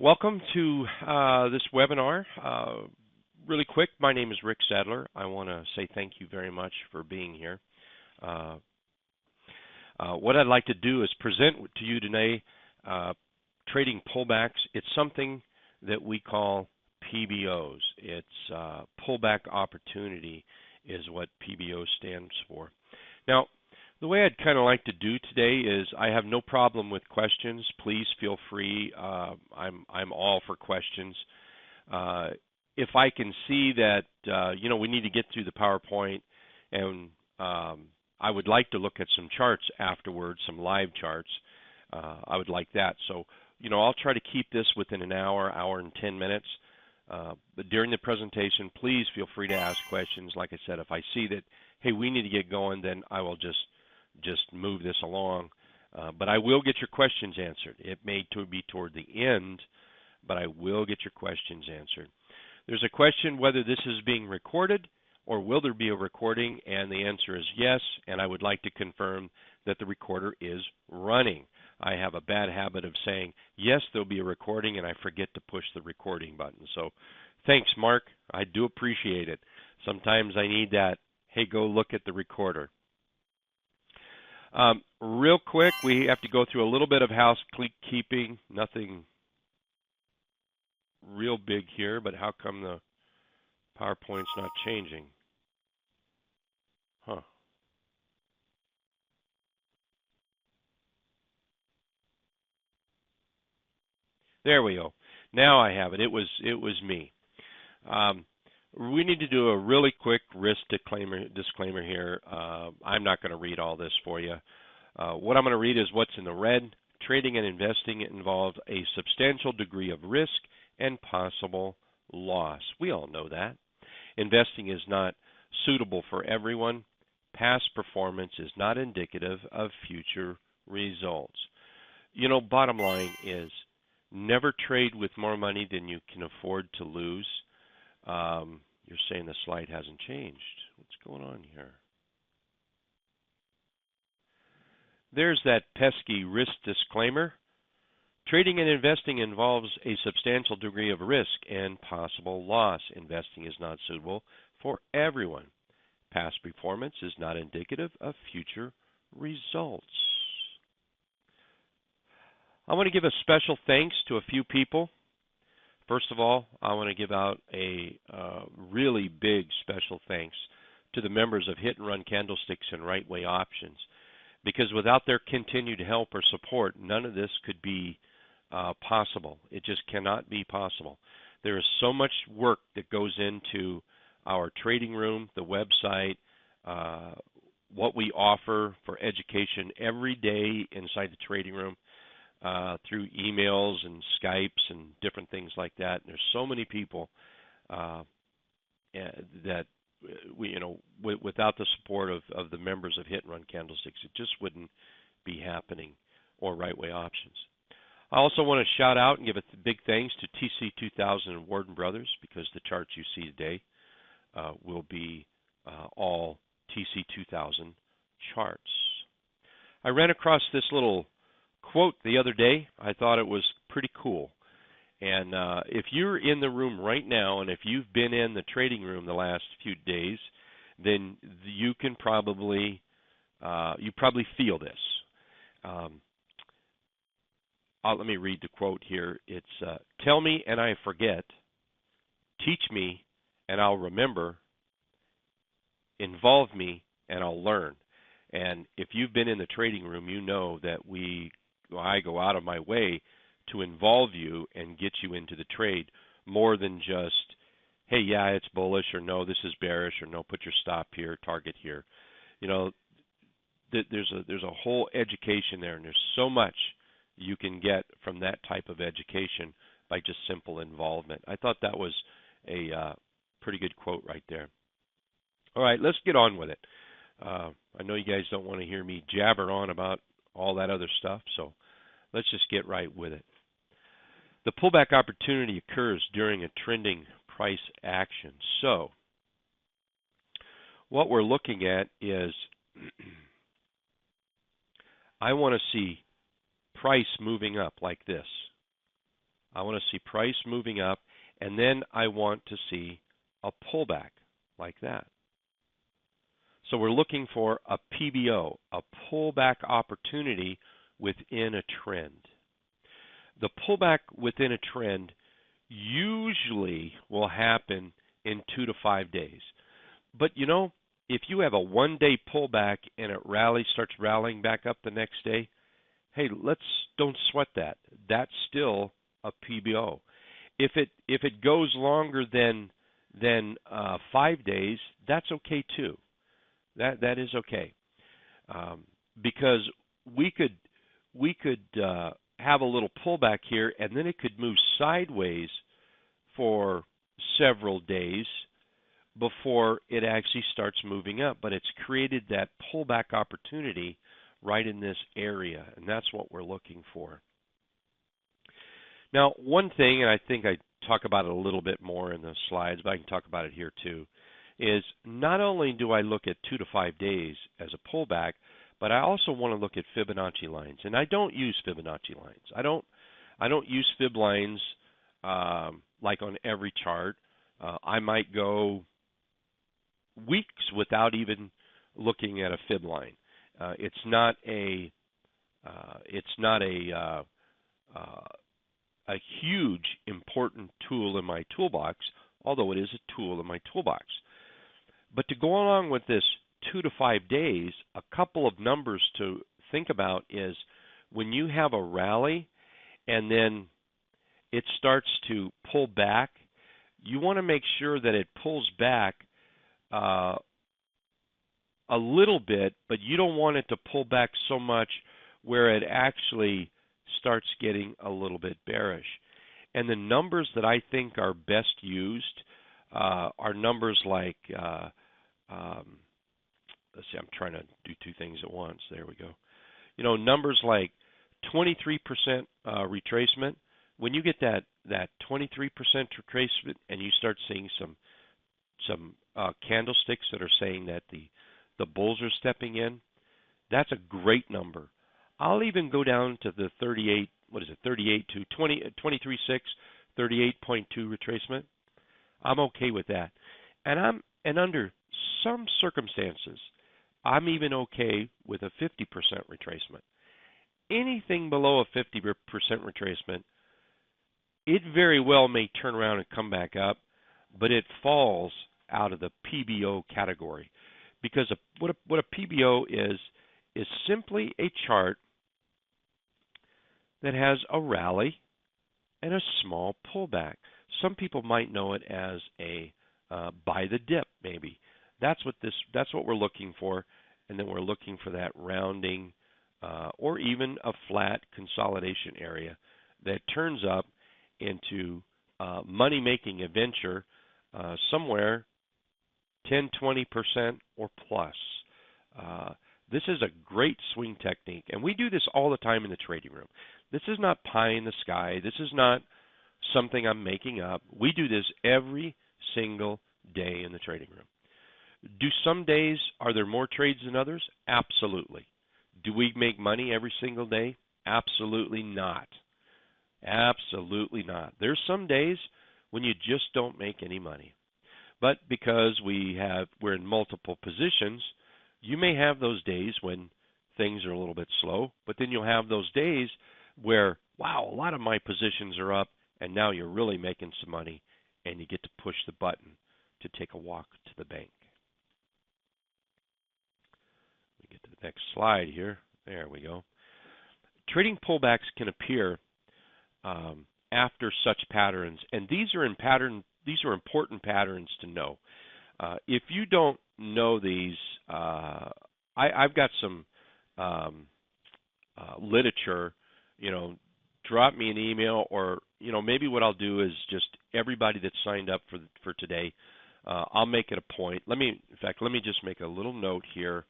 Welcome to this webinar. Really quick, my name is Rick Sadler. I want to say thank you very much for being here. What I'd like to do is present to you today trading pullbacks. It's something that we call PBOs. It's pullback opportunity is what PBO stands for. Now, the way I'd kind of like to do today is I have no problem with questions. Please feel free. I'm all for questions. If I can see that we need to get through the PowerPoint, and I would like to look at some charts afterwards, some live charts. I would like that. So I'll try to keep this within an hour and 10 minutes. But during the presentation, please feel free to ask questions. Like I said, if I see that, hey, we need to get going, then I will just move this along. But I will get your questions answered. It may be toward the end, but I will get your questions answered. There's a question whether this is being recorded or will there be a recording, and the answer is yes, and I would like to confirm that the recorder is running. I have a bad habit of saying, yes, there'll be a recording, and I forget to push the recording button. So thanks, Mark. I do appreciate it. Sometimes I need that, hey, go look at the recorder. Real quick, we have to go through a little bit of housekeeping. Nothing real big here, but how come the PowerPoint's not changing? Huh. There we go. Now I have it. It was me. We need to do a really quick risk disclaimer here. I'm not going to read all this for you. What I'm going to read is what's in the red. Trading and investing involves a substantial degree of risk and possible loss. We all know that. Investing is not suitable for everyone. Past performance is not indicative of future results. Bottom line is never trade with more money than you can afford to lose. You're saying the slide hasn't changed. What's going on here? There's that pesky risk disclaimer. Trading and investing involves a substantial degree of risk and possible loss. Investing is not suitable for everyone. Past performance is not indicative of future results. I want to give a special thanks to a few people. First of all, I want to give out a really big special thanks to the members of Hit and Run Candlesticks and Right Way Options, because without their continued help or support, none of this could be possible. It just cannot be possible. There is so much work that goes into our trading room, the website, what we offer for education every day inside the trading room. Through emails and Skypes and different things like that. And there's so many people that without the support of the members of Hit and Run Candlesticks, it just wouldn't be happening, or Right Way Options. I also want to shout out and give a big thanks to TC2000 and Warden Brothers, because the charts you see today will be all TC2000 charts. I ran across this little quote the other day. I thought it was pretty cool. And if you're in the room right now, and if you've been in the trading room the last few days, then you can probably feel this. Let me read the quote here. It's tell me and I forget, teach me and I'll remember, involve me and I'll learn. And if you've been in the trading room, you know that I go out of my way to involve you and get you into the trade, more than just, hey, yeah, it's bullish, or no, this is bearish, or no, put your stop here, target here. There's a whole education there, and there's so much you can get from that type of education by just simple involvement. I thought that was a pretty good quote right there. All right, let's get on with it. I know you guys don't want to hear me jabber on about all that other stuff, so let's just get right with it. The pullback opportunity occurs during a trending price action. So what we're looking at is I want to see price moving up like this. I want to see price moving up, and then I want to see a pullback like that. So we're looking for a PBO, a pullback opportunity within a trend. The pullback within a trend usually will happen in 2 to 5 days. But you know, if you have a one-day pullback and it starts rallying back up the next day, hey, don't sweat that. That's still a PBO. If it goes longer than 5 days, that's okay too. That is okay, because we could have a little pullback here, and then it could move sideways for several days before it actually starts moving up. But it's created that pullback opportunity right in this area, and that's what we're looking for. Now, one thing, and I think I talk about it a little bit more in the slides, but I can talk about it here too, is not only do I look at 2 to 5 days as a pullback, but I also want to look at Fibonacci lines. And I don't use Fibonacci lines. I don't use fib lines like on every chart. I might go weeks without even looking at a fib line. It's not a huge important tool in my toolbox, although it is a tool in my toolbox. But to go along with this 2 to 5 days, a couple of numbers to think about is when you have a rally and then it starts to pull back, you want to make sure that it pulls back a little bit, but you don't want it to pull back so much where it actually starts getting a little bit bearish. And the numbers that I think are best used are numbers like, let's see, I'm trying to do two things at once. There we go. You know, numbers like 23% retracement. When you get that 23% retracement and you start seeing some candlesticks that are saying that the bulls are stepping in, that's a great number. I'll even go down to the 38 to 23.6, 38.2 retracement. I'm okay with that. And under some circumstances, I'm even okay with a 50% retracement. Anything below a 50% retracement, it very well may turn around and come back up, but it falls out of the PBO category. Because what a PBO is simply a chart that has a rally and a small pullback. Some people might know it as a buy the dip, maybe. That's what we're looking for, and then we're looking for that rounding or even a flat consolidation area that turns up into money-making adventure somewhere 10-20% or plus. This is a great swing technique, and we do this all the time in the trading room. This is not pie in the sky. This is not something I'm making up. We do this every single day in the trading room. Do some days, are there more trades than others? Absolutely. Do we make money every single day? Absolutely not. Absolutely not. There's some days when you just don't make any money. But because we're in multiple positions, you may have those days when things are a little bit slow, but then you'll have those days where, wow, a lot of my positions are up, and now you're really making some money, and you get to push the button to take a walk to the bank. We get to the next slide here. There we go. Trading pullbacks can appear after such patterns, and these are important patterns to know. If you don't know these, I've got some literature. Drop me an email, or maybe what I'll do is just everybody that signed up for today, I'll make it a point. Let me just make a little note here.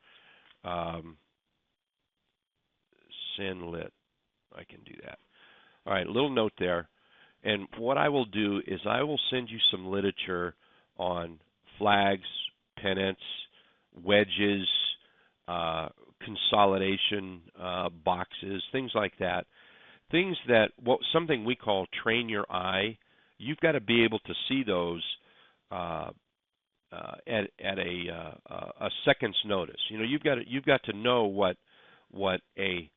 Send lit. I can do that. All right, a little note there. And what I will do is I will send you some literature on flags, pennants, wedges, consolidation boxes, things like that things that something we call train your eye. You've got to be able to see those at a second's notice. You know, you've got to know what a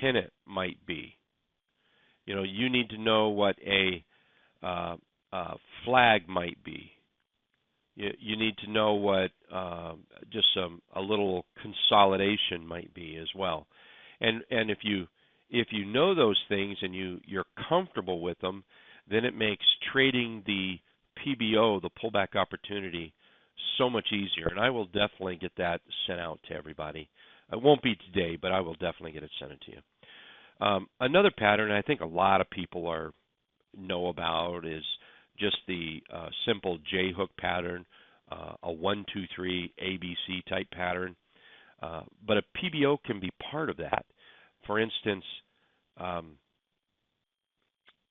pennant might be. You know, you need to know what a flag might be. You need to know what just a little consolidation might be as well. And if you know those things and you're comfortable with them, then it makes trading the PBO, the pullback opportunity, so much easier. And I will definitely get that sent out to everybody. It won't be today, but I will definitely get it sent to you. Another pattern I think a lot of people know about is just the simple J hook pattern, a 1, 2, 3 ABC type pattern. But a PBO can be part of that. For instance,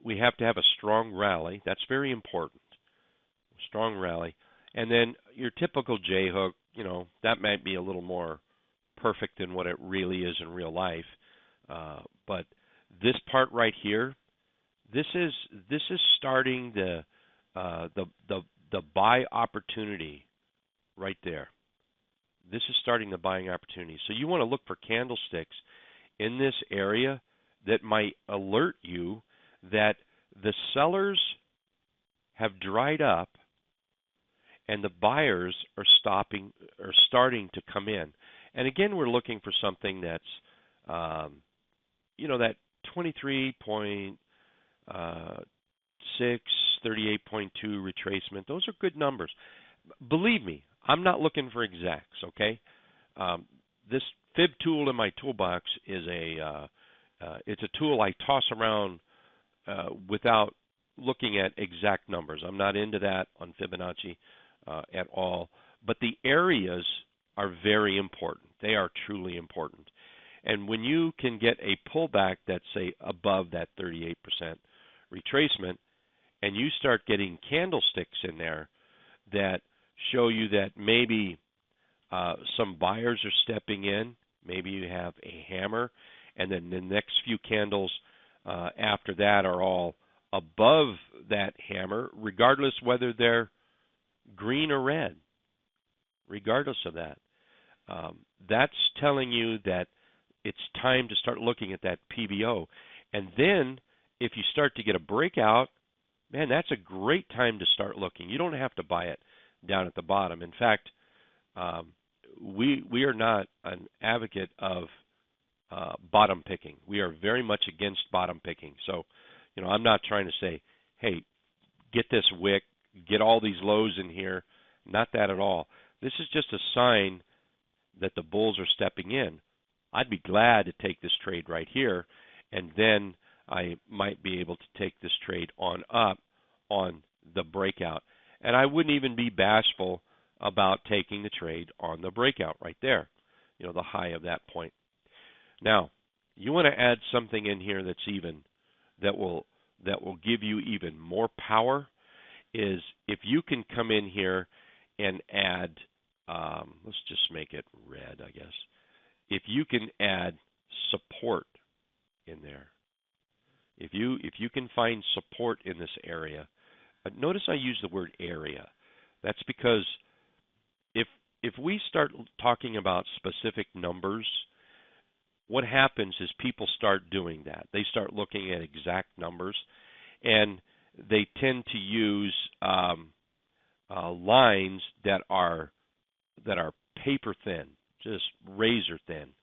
we have to have a strong rally. That's very important. Strong rally. And then your typical J hook, you know, that might be a little more perfect than what it really is in real life. But this part right here, this is starting the buy opportunity right there. This is starting the buying opportunity. So you want to look for candlesticks in this area that might alert you that the sellers have dried up and the buyers are starting to come in. And again, we're looking for something that's that 23.6, 38.2 retracement. Those are good numbers. Believe me, I'm not looking for exacts, okay? This fib tool in my toolbox is it's a tool I toss around without looking at exact numbers. I'm not into that on Fibonacci at all. But the areas are very important. They are truly important. And when you can get a pullback that's, say, above that 38% retracement, and you start getting candlesticks in there that show you that maybe some buyers are stepping in, maybe you have a hammer, and then the next few candles after that are all above that hammer, regardless whether they're green or red, regardless of that. That's telling you that it's time to start looking at that PBO. And then if you start to get a breakout, man, that's a great time to start looking. You don't have to buy it down at the bottom. In fact, we are not an advocate of bottom picking. We are very much against bottom picking. So, you know, I'm not trying to say, hey, get this wick, get all these lows in here. Not that at all. This is just a sign that the bulls are stepping in. I'd be glad to take this trade right here, and then I might be able to take this trade on up on the breakout. And I wouldn't even be bashful about taking the trade on the breakout right there, you know, the high of that point. Now, you want to add something in here that's even, that will give you even more power, is if you can come in here and add, let's just make it red, I guess. If you can add support in there, if you can find support in this area, notice I use the word area. That's because if we start talking about specific numbers, what happens is people start doing that. They start looking at exact numbers, and they tend to use lines that are paper thin, just razor thin,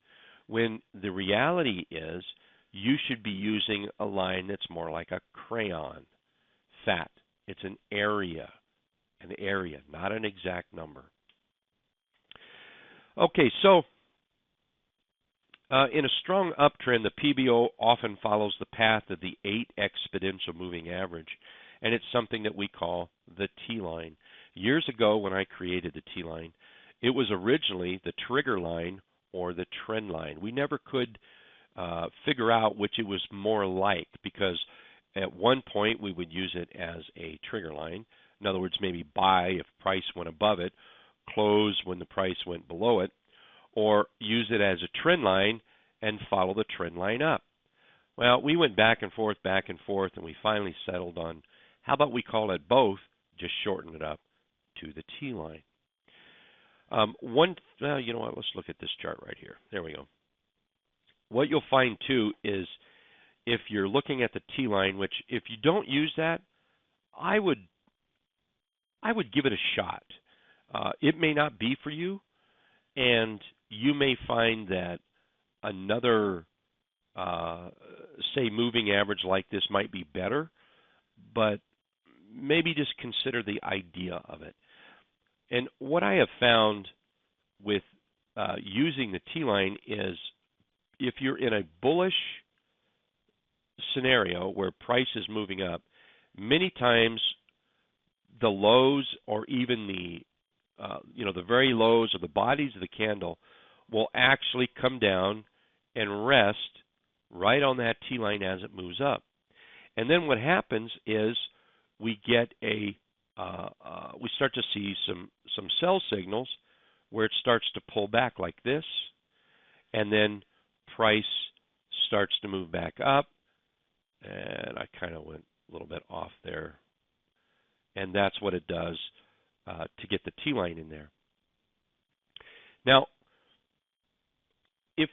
when the reality is you should be using a line that's more like a crayon, fat. It's an area, not an exact number. Okay, so in a strong uptrend, the PBO often follows the path of the 8 exponential moving average, and it's something that we call the T-line. Years ago, when I created the T-line, it was originally the trigger line or the trend line. We never could figure out which it was more like, because at one point we would use it as a trigger line. In other words, maybe buy if price went above it, close when the price went below it, or use it as a trend line and follow the trend line up. Well, we went back and forth, and we finally settled on how about we call it both, just shorten it up to the T line. You know what? Let's look at this chart right here. There we go. What you'll find too is if you're looking at the T line, which if you don't use that, I would give it a shot. It may not be for you, and you may find that another, say, moving average like this might be better, but maybe just consider the idea of it. And what I have found with using the T-line is if you're in a bullish scenario where price is moving up, many times the lows or even the very lows or the bodies of the candle will actually come down and rest right on that T-line as it moves up. And then what happens is we get we start to see some sell signals where it starts to pull back like this, and then price starts to move back up, and I kind of went a little bit off there, and that's what it does to get the T-line in there. Now, if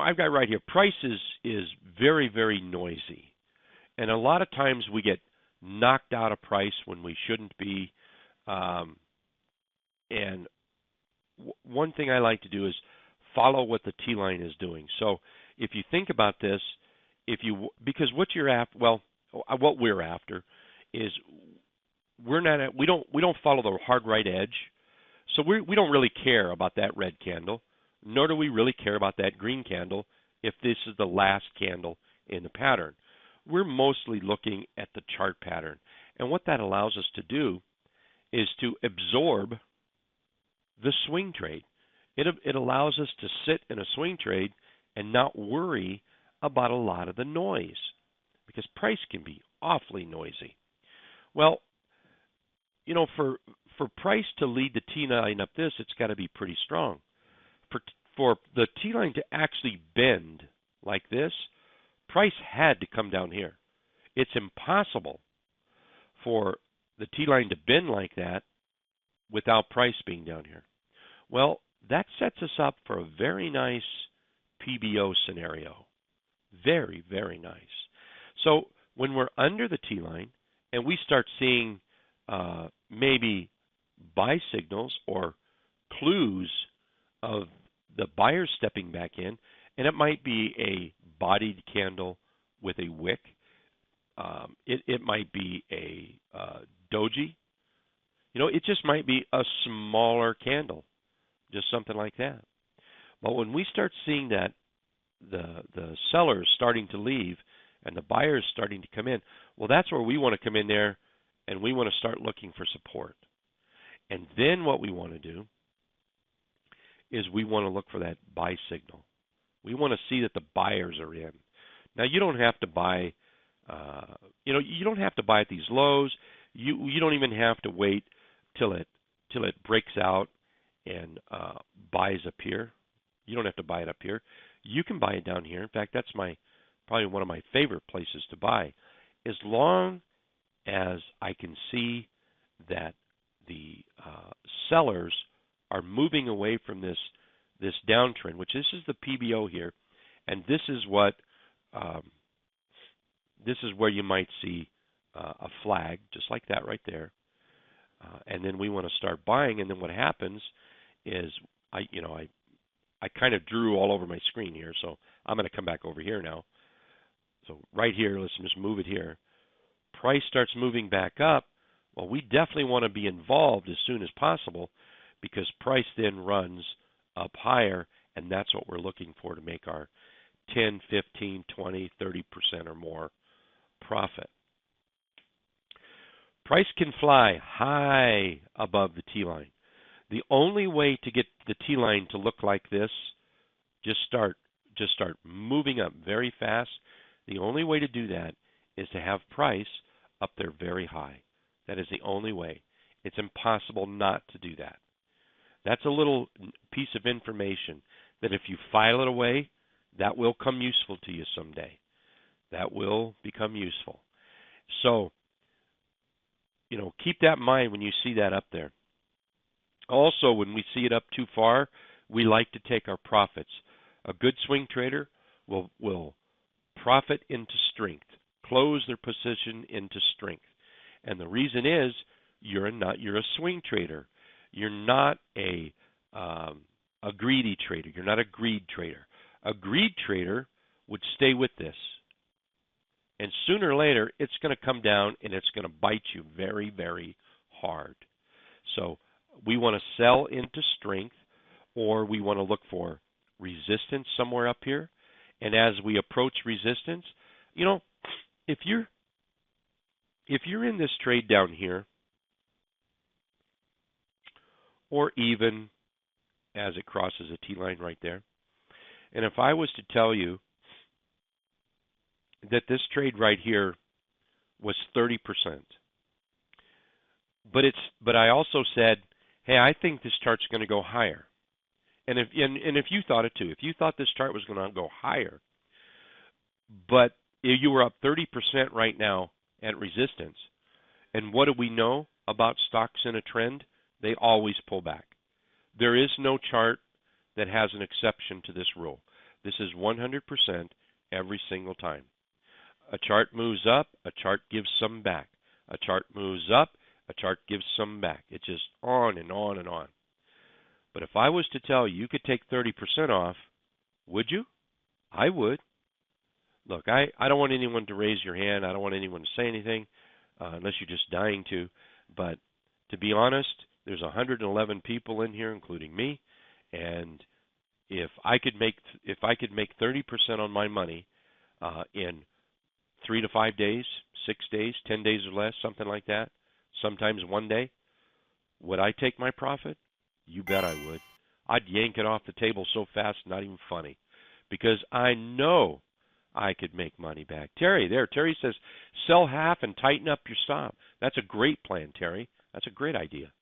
I've got right here, price is very, very noisy, and a lot of times we get knocked out of price when we shouldn't be. And one thing I like to do is follow what the T-line is doing. So if you think about this, because what you're after, what we're after is we don't follow the hard right edge. So we don't really care about that red candle, nor do we really care about that green candle if this is the last candle in the pattern. We're mostly looking at the chart pattern. And what that allows us to do is to absorb the swing trade. It allows us to sit in a swing trade and not worry about a lot of the noise, because price can be awfully noisy. Well, for price to lead the T-line up this, it's got to be pretty strong. For the T-line to actually bend like this, price had to come down here. It's impossible for the T-line to bend like that without price being down here. Well, that sets us up for a very nice PBO scenario. Very, very nice. So when we're under the T-line and we start seeing maybe buy signals or clues of the buyers stepping back in, and it might be a bodied candle with a wick. It might be a doji. It just might be a smaller candle, just something like that. But when we start seeing that the sellers starting to leave and the buyers starting to come in, well, that's where we want to come in there, and we want to start looking for support. And then what we want to do is we want to look for that buy signal. We want to see that the buyers are in. Now, you don't have to buy, you don't have to buy at these lows. You don't even have to wait till it breaks out and buys up here. You don't have to buy it up here. You can buy it down here. In fact, that's probably one of my favorite places to buy, as long as I can see that the sellers are moving away from this downtrend, which this is the PBO here, and this is what this is where you might see a flag just like that right there, and then we want to start buying. And then what happens is I kind of drew all over my screen here, so I'm going to come back over here now. So right here, let's just move it here. Price starts moving back up. Well, we definitely want to be involved as soon as possible, because price then runs up higher, and that's what we're looking for to make our 10, 15, 20, 30% or more profit. Price can fly high above the T-line. The only way to get the T-line to look like this, just start moving up very fast. The only way to do that is to have price up there very high. That is the only way. It's impossible not to do that. That's a little piece of information that if you file it away, That will come useful to you someday. That will become useful. So, keep that in mind when you see that up there. Also, when we see it up too far, we like to take our profits. A good swing trader will profit into strength, close their position into strength. And the reason is you're a swing trader. You're not a greedy trader. You're not a greed trader. A greed trader would stay with this. And sooner or later, it's going to come down and it's going to bite you very, very hard. So we want to sell into strength, or we want to look for resistance somewhere up here. And as we approach resistance, if you're in this trade down here, or even as it crosses a T-line right there, and if I was to tell you that this trade right here was 30%, but I also said, hey, I think this chart's going to go higher. And if you thought it too, if you thought this chart was going to go higher, but you were up 30% right now at resistance, and what do we know about stocks in a trend? They always pull back. There is no chart that has an exception to this rule. This is 100% every single time. A chart moves up, a chart gives some back. A chart moves up, a chart gives some back. It's just on and on and on. But if I was to tell you you could take 30% off, would you? I would. Look, I don't want anyone to raise your hand. I don't want anyone to say anything unless you're just dying to. But to be honest, there's 111 people in here, including me, and if I could make 30% on my money in 3 to 5 days, 6 days, 10 days or less, something like that, sometimes one day, would I take my profit? You bet I would. I'd yank it off the table so fast, not even funny, because I know I could make money back. Terry says, sell half and tighten up your stop. That's a great plan, Terry. That's a great idea.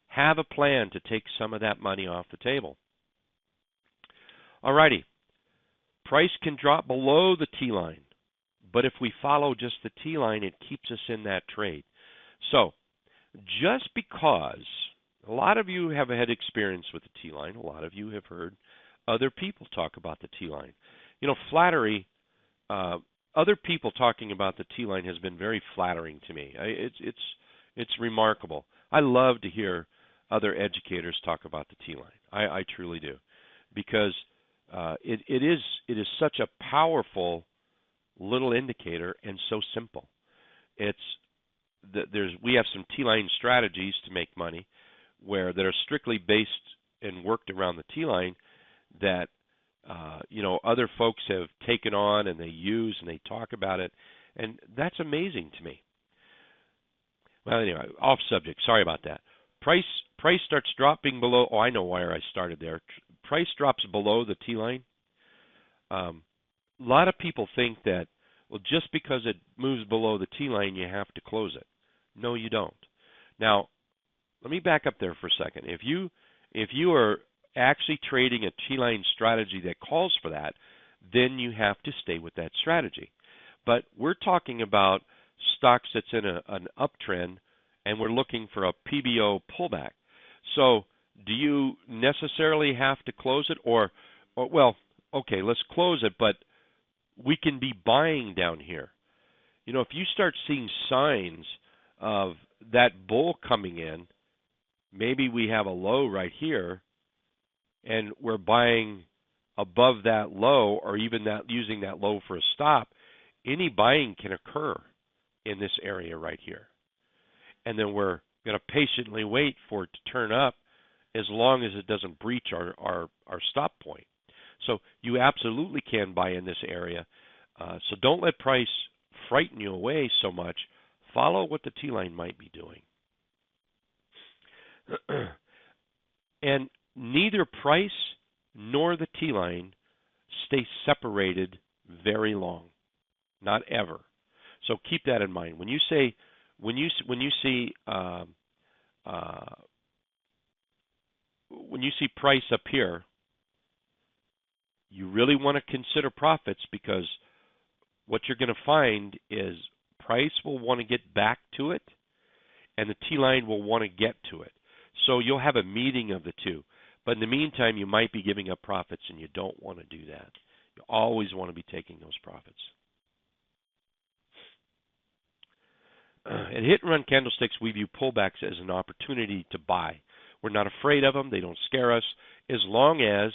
Have a plan to take some of that money off the table. All righty. Price can drop below the T-line, but if we follow just the T-line, it keeps us in that trade. So, just because a lot of you have had experience with the T-line, a lot of you have heard other people talk about the T-line. Flattery, other people talking about the T-line has been very flattering to me. It's remarkable. I love to hear other educators talk about the T-line. I truly do, because it is such a powerful little indicator and so simple. We have some T-line strategies to make money that are strictly based and worked around the T-line that other folks have taken on and they use and they talk about it, and that's amazing to me. Well, anyway, off subject. Sorry about that. Price starts dropping below. Oh, I know why I started there. Price drops below the T-line. A lot of people think that, well, just because it moves below the T-line, you have to close it. No, you don't. Now, let me back up there for a second. If you are actually trading a T-line strategy that calls for that, then you have to stay with that strategy. But we're talking about stocks that's in an uptrend, and we're looking for a PBO pullback. So do you necessarily have to close it? Or well, okay, let's close it, but we can be buying down here. If you start seeing signs of that bull coming in, maybe we have a low right here, and we're buying above that low, or even using that low for a stop. Any buying can occur in this area right here. And then we're going to patiently wait for it to turn up as long as it doesn't breach our stop point. So you absolutely can buy in this area. So don't let price frighten you away so much. Follow what the T-line might be doing. And neither price nor the T-line stay separated very long. Not ever. So keep that in mind. When you see price up here, You really want to consider profits, because what you're going to find is price will want to get back to it, and the T-line will want to get to it. So you'll have a meeting of the two. But in the meantime, you might be giving up profits, and you don't want to do that. You always want to be taking those profits. At hit and run candlesticks, we view pullbacks as an opportunity to buy. We're not afraid of them. They don't scare us, as long as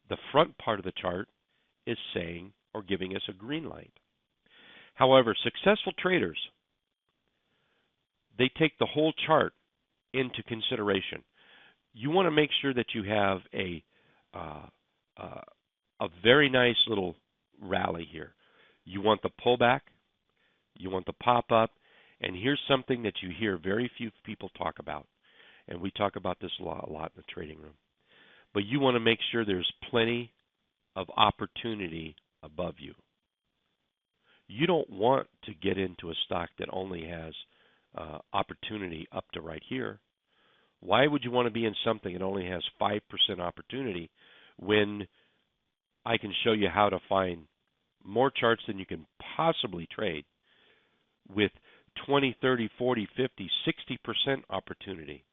the front part of the chart is saying or giving us a green light. However, successful traders, they take the whole chart into consideration. You want to make sure that you have a very nice little rally here. You want the pullback, you want the pop-up, and here's something that you hear very few people talk about, and we talk about this a lot in the trading room. But you want to make sure there's plenty of opportunity above you. You don't want to get into a stock that only has opportunity up to right here. Why would you want to be in something that only has 5% opportunity when I can show you how to find more charts than you can possibly trade with 20, 30, 40, 50, 60% opportunity?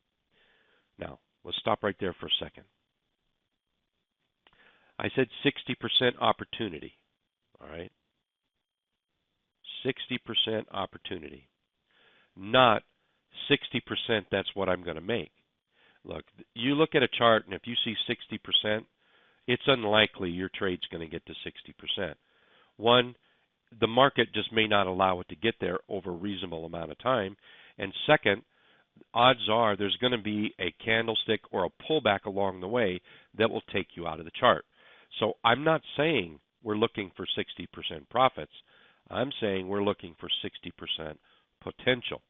Now, let's stop right there for a second. I said 60% opportunity, all right? 60% opportunity, not 60% that's what I'm going to make. Look, you look at a chart, and if you see 60%, it's unlikely your trade's going to get to 60%. One, the market just may not allow it to get there over a reasonable amount of time. And second, odds are there's going to be a candlestick or a pullback along the way that will take you out of the chart. So I'm not saying we're looking for 60% profits. I'm saying we're looking for 60% potential.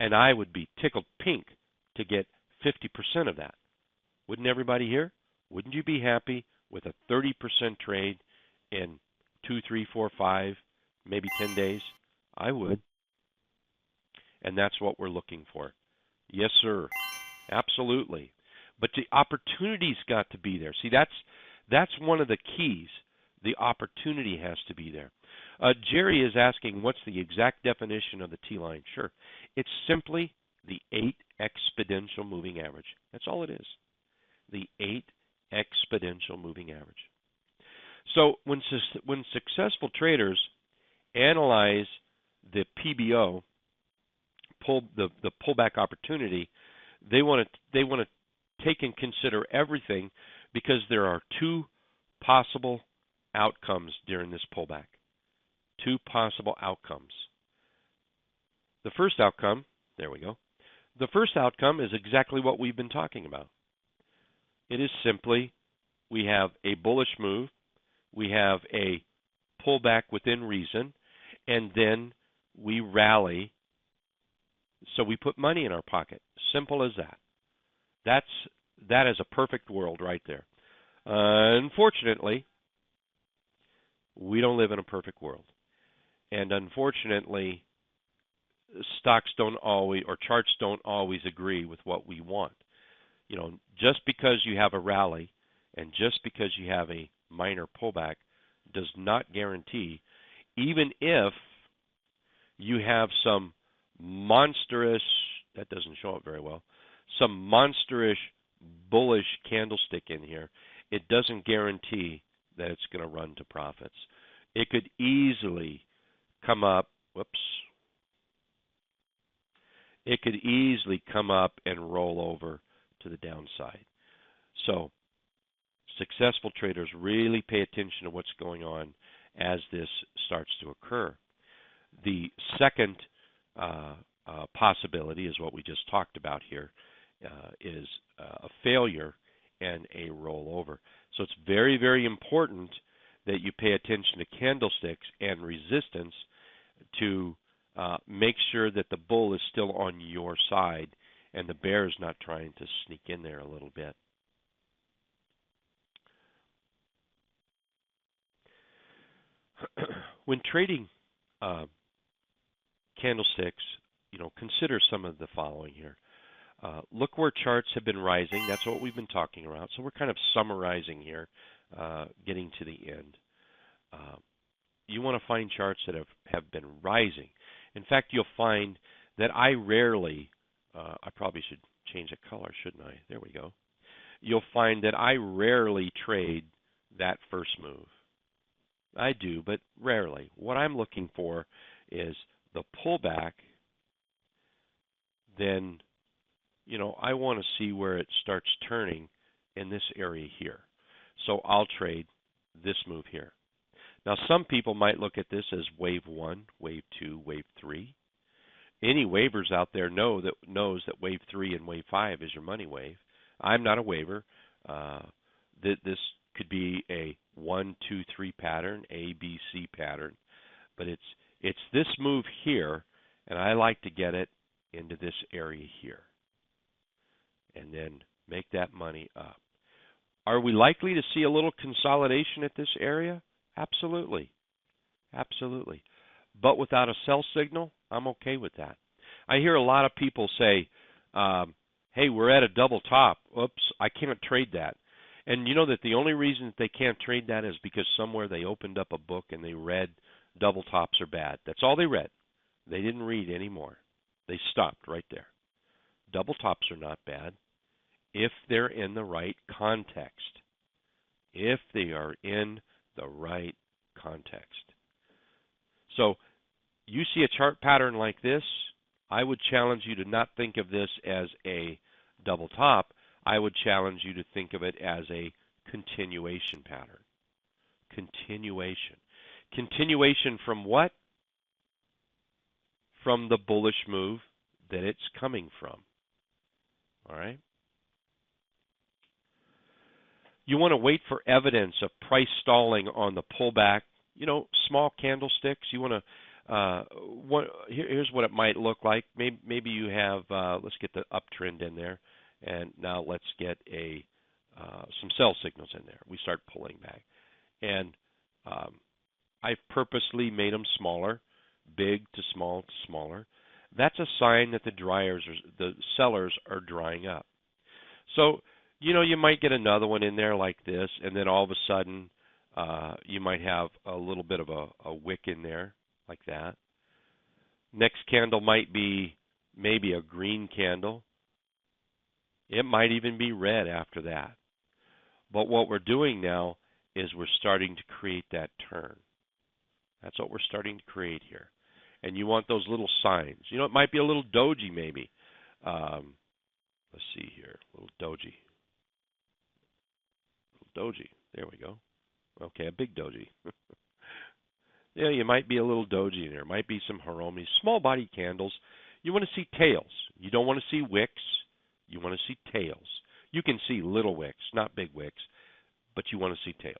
And I would be tickled pink to get 50% of that. Wouldn't everybody here? Wouldn't you be happy with a 30% trade in 2, 3, 4, 5, maybe 10 days? I would. And that's what we're looking for. Yes, sir. Absolutely. But the opportunity's got to be there. See, that's one of the keys. The opportunity has to be there. Jerry is asking, what's the exact definition of the T-line? Sure. It's simply the 8 exponential moving average. That's all it is. The 8 exponential moving average. So when successful traders analyze the PBO, the pullback opportunity, they want to take and consider everything, because there are 2 possible outcomes during this pullback. 2 possible outcomes. The first outcome, there we go. The first outcome is exactly what we've been talking about. It is simply, we have a bullish move, we have a pullback within reason, and then we rally, so we put money in our pocket. Simple as that. That is a perfect world right there. Unfortunately, we don't live in a perfect world. And unfortunately, stocks don't always, or charts don't always agree with what we want. You know, just because you have a rally and just because you have a minor pullback does not guarantee, even if you have some monstrous, that doesn't show up very well, some monstrous bullish candlestick in here, it doesn't guarantee that it's going to run to profits. It could easily come up, it could easily come up and roll over to the downside. So successful traders really pay attention to what's going on as this starts to occur. The second possibility is what we just talked about here, is a failure and a rollover. So it's very, very important that you pay attention to candlesticks and resistance to make sure that the bull is still on your side and the bear is not trying to sneak in there a little bit. When trading candlesticks, consider some of the following here. Look where charts have been rising. That's what we've been talking about. So we're kind of summarizing here getting to the end. You want to find charts that have been rising. In fact, you'll find that I rarely, I probably should change the color, shouldn't I? There we go. You'll find that I rarely trade that first move. I do, but rarely. What I'm looking for is the pullback. Then, I want to see where it starts turning in this area here. So I'll trade this move here. Now, some people might look at this as wave 1, wave 2, wave 3. Any wavers out there knows that wave 3 and wave 5 is your money wave. I'm not a waver. This could be a 1, 2, 3 pattern, A, B, C pattern, but it's this move here, and I like to get it into this area here, and then make that money up. Are we likely to see a little consolidation at this area? Absolutely. Absolutely. But without a sell signal, I'm okay with that. I hear a lot of people say, hey, we're at a double top. Oops, I can't trade that. And you know that the only reason that they can't trade that is because somewhere they opened up a book and they read double tops are bad. That's all they read. They didn't read any more. They stopped right there. Double tops are not bad if they're in the right context. If they are in the right context. So you see a chart pattern like this, I would challenge you to not think of this as a double top. I would challenge you to think of it as a continuation pattern. Continuation. Continuation from what? From the bullish move that it's coming from. All right? You want to wait for evidence of price stalling on the pullback. Small candlesticks. You want to. Here's what it might look like. Maybe you have. Let's get the uptrend in there, and now let's get some sell signals in there. We start pulling back, and I've purposely made them smaller, big to small to smaller. That's a sign that the sellers are drying up. So. You might get another one in there like this, and then all of a sudden you might have a little bit of a wick in there like that. Next candle might be maybe a green candle. It might even be red after that. But what we're doing now is we're starting to create that turn. That's what we're starting to create here. And you want those little signs. It might be a little doji maybe. Let's see here, a little doji. Doji. There we go. Okay, a big doji. Yeah, you might be a little doji in there. Might be some Hiromi. Small body candles. You want to see tails. You don't want to see wicks. You want to see tails. You can see little wicks, not big wicks, but you want to see tails.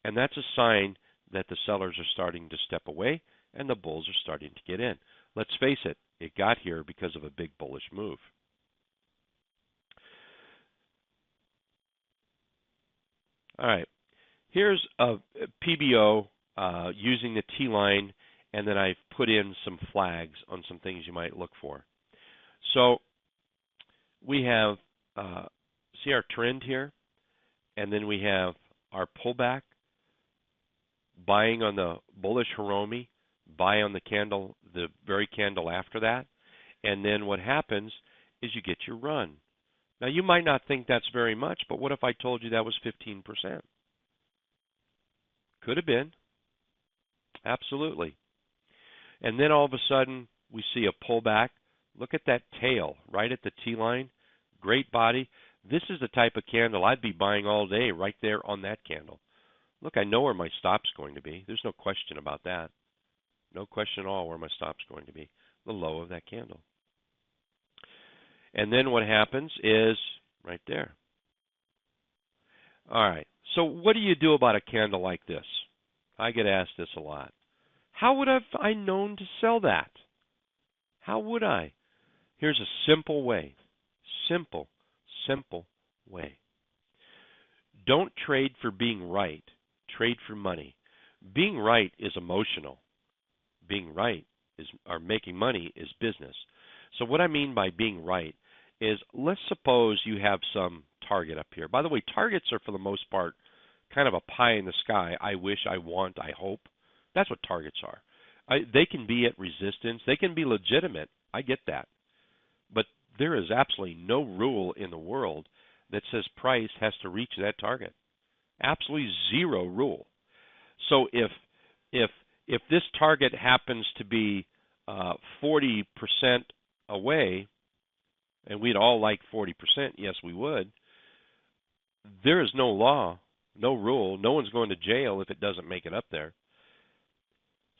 And that's a sign that the sellers are starting to step away and the bulls are starting to get in. Let's face it, it got here because of a big bullish move. All right, here's a PBO using the T-line, and then I've put in some flags on some things you might look for. So we have, see our trend here, and then we have our pullback, buying on the bullish Hiromi, buy on the candle, the very candle after that, and then what happens is you get your run. Now, you might not think that's very much, but what if I told you that was 15%? Could have been. Absolutely. And then all of a sudden, we see a pullback. Look at that tail right at the T-line. Great body. This is the type of candle I'd be buying all day right there on that candle. Look, I know where my stop's going to be. There's no question about that. No question at all where my stop's going to be. The low of that candle. And then what happens is right there. All right. So what do you do about a candle like this? I get asked this a lot. How would I known to sell that? How would I? Here's a simple way. Simple way. Don't trade for being right. Trade for money. Being right is emotional. Being right or making money is business. So what I mean by being right is, let's suppose you have some target up here. By the way, targets are for the most part kind of a pie in the sky. I wish, I want, I hope. That's what targets are. They can be at resistance. They can be legitimate. I get that. But there is absolutely no rule in the world that says price has to reach that target. Absolutely zero rule. So if this target happens to be 40% away, and we'd all like 40%, yes, we would, there is no law, no rule. No one's going to jail if it doesn't make it up there.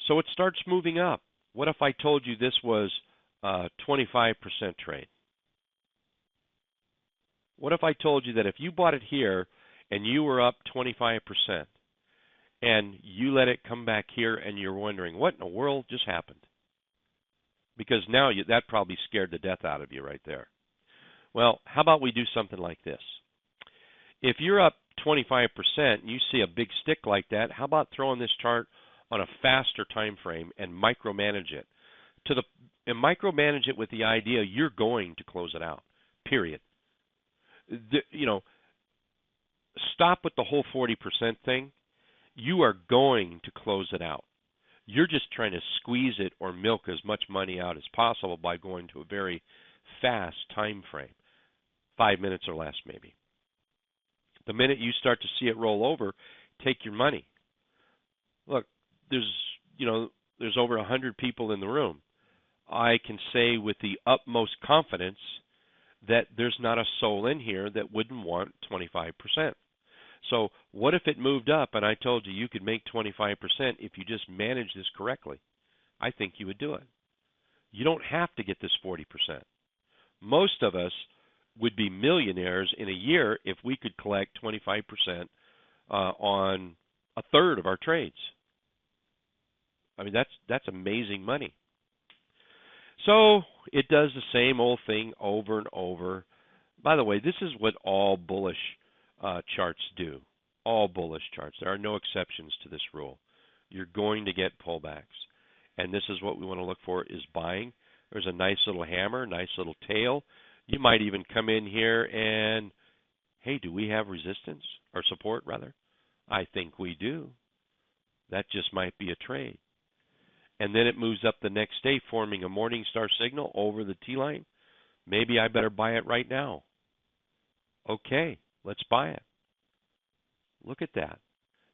So it starts moving up. What if I told you this was a 25% trade? What if I told you that if you bought it here and you were up 25% and you let it come back here and you're wondering, what in the world just happened? Because now that probably scared the death out of you right there. Well, how about we do something like this? If you're up 25% and you see a big stick like that, how about throwing this chart on a faster time frame and micromanage it? And micromanage it with the idea you're going to close it out, period. Stop with the whole 40% thing. You are going to close it out. You're just trying to squeeze it or milk as much money out as possible by going to a very fast time frame, 5 minutes or less maybe. The minute you start to see it roll over, take your money. Look, there's over 100 people in the room. I can say with the utmost confidence that there's not a soul in here that wouldn't want 25%. So what if it moved up and I told you you could make 25% if you just manage this correctly? I think you would do it. You don't have to get this 40%. Most of us would be millionaires in a year if we could collect 25% on a third of our trades. I mean, that's amazing money. So it does the same old thing over and over. By the way, this is what all bullish charts do. All bullish charts. There are no exceptions to this rule. You're going to get pullbacks. And this is what we want to look for is buying. There's a nice little hammer, nice little tail. You might even come in here and, hey, do we have resistance or support rather? I think we do. That just might be a trade. And then it moves up the next day, forming a morning star signal over the T-line. Maybe I better buy it right now. Okay, let's buy it. Look at that.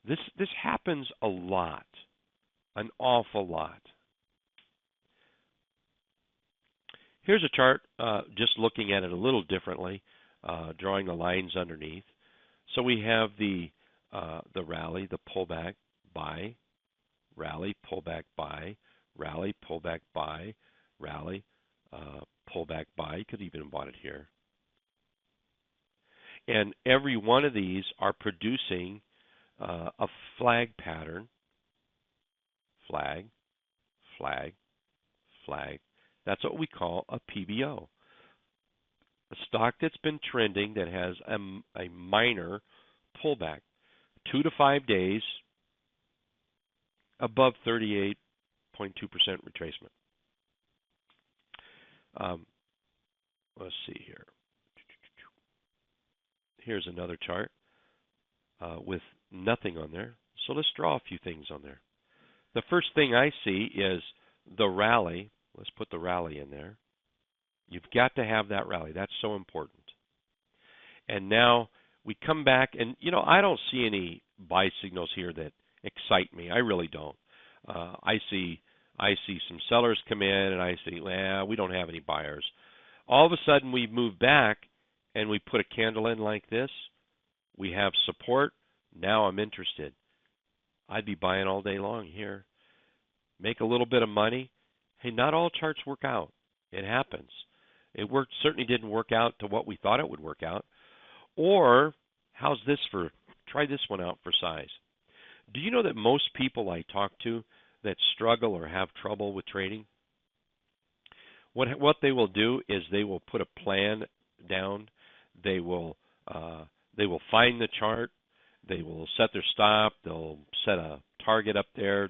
This happens a lot, an awful lot. Here's a chart, just looking at it a little differently, drawing the lines underneath. So we have the rally, the pullback, buy, rally, pullback, buy, rally, pullback, buy, rally, pullback, buy. You could even have bought it here. And every one of these are producing a flag pattern. Flag, flag, flag. That's what we call a PBO. A stock that's been trending that has a minor pullback. 2 to 5 days above 38.2% retracement. Let's see here. Here's another chart with nothing on there. So let's draw a few things on there. The first thing I see is the rally. Let's put the rally in there. You've got to have that rally. That's so important. And now we come back, and I don't see any buy signals here that excite me. I really don't. I see some sellers come in, and I see, well, we don't have any buyers. All of a sudden, we move back, and we put a candle in like this. We have support. Now I'm interested. I'd be buying all day long here. Make a little bit of money. Hey, not all charts work out. It happens. It certainly didn't work out to what we thought it would work out. Or, how's this try this one out for size. Do you know that most people I talk to that struggle or have trouble with trading, what they will do is they will put a plan down. They will find the chart. They will set their stop. They'll set a target up there.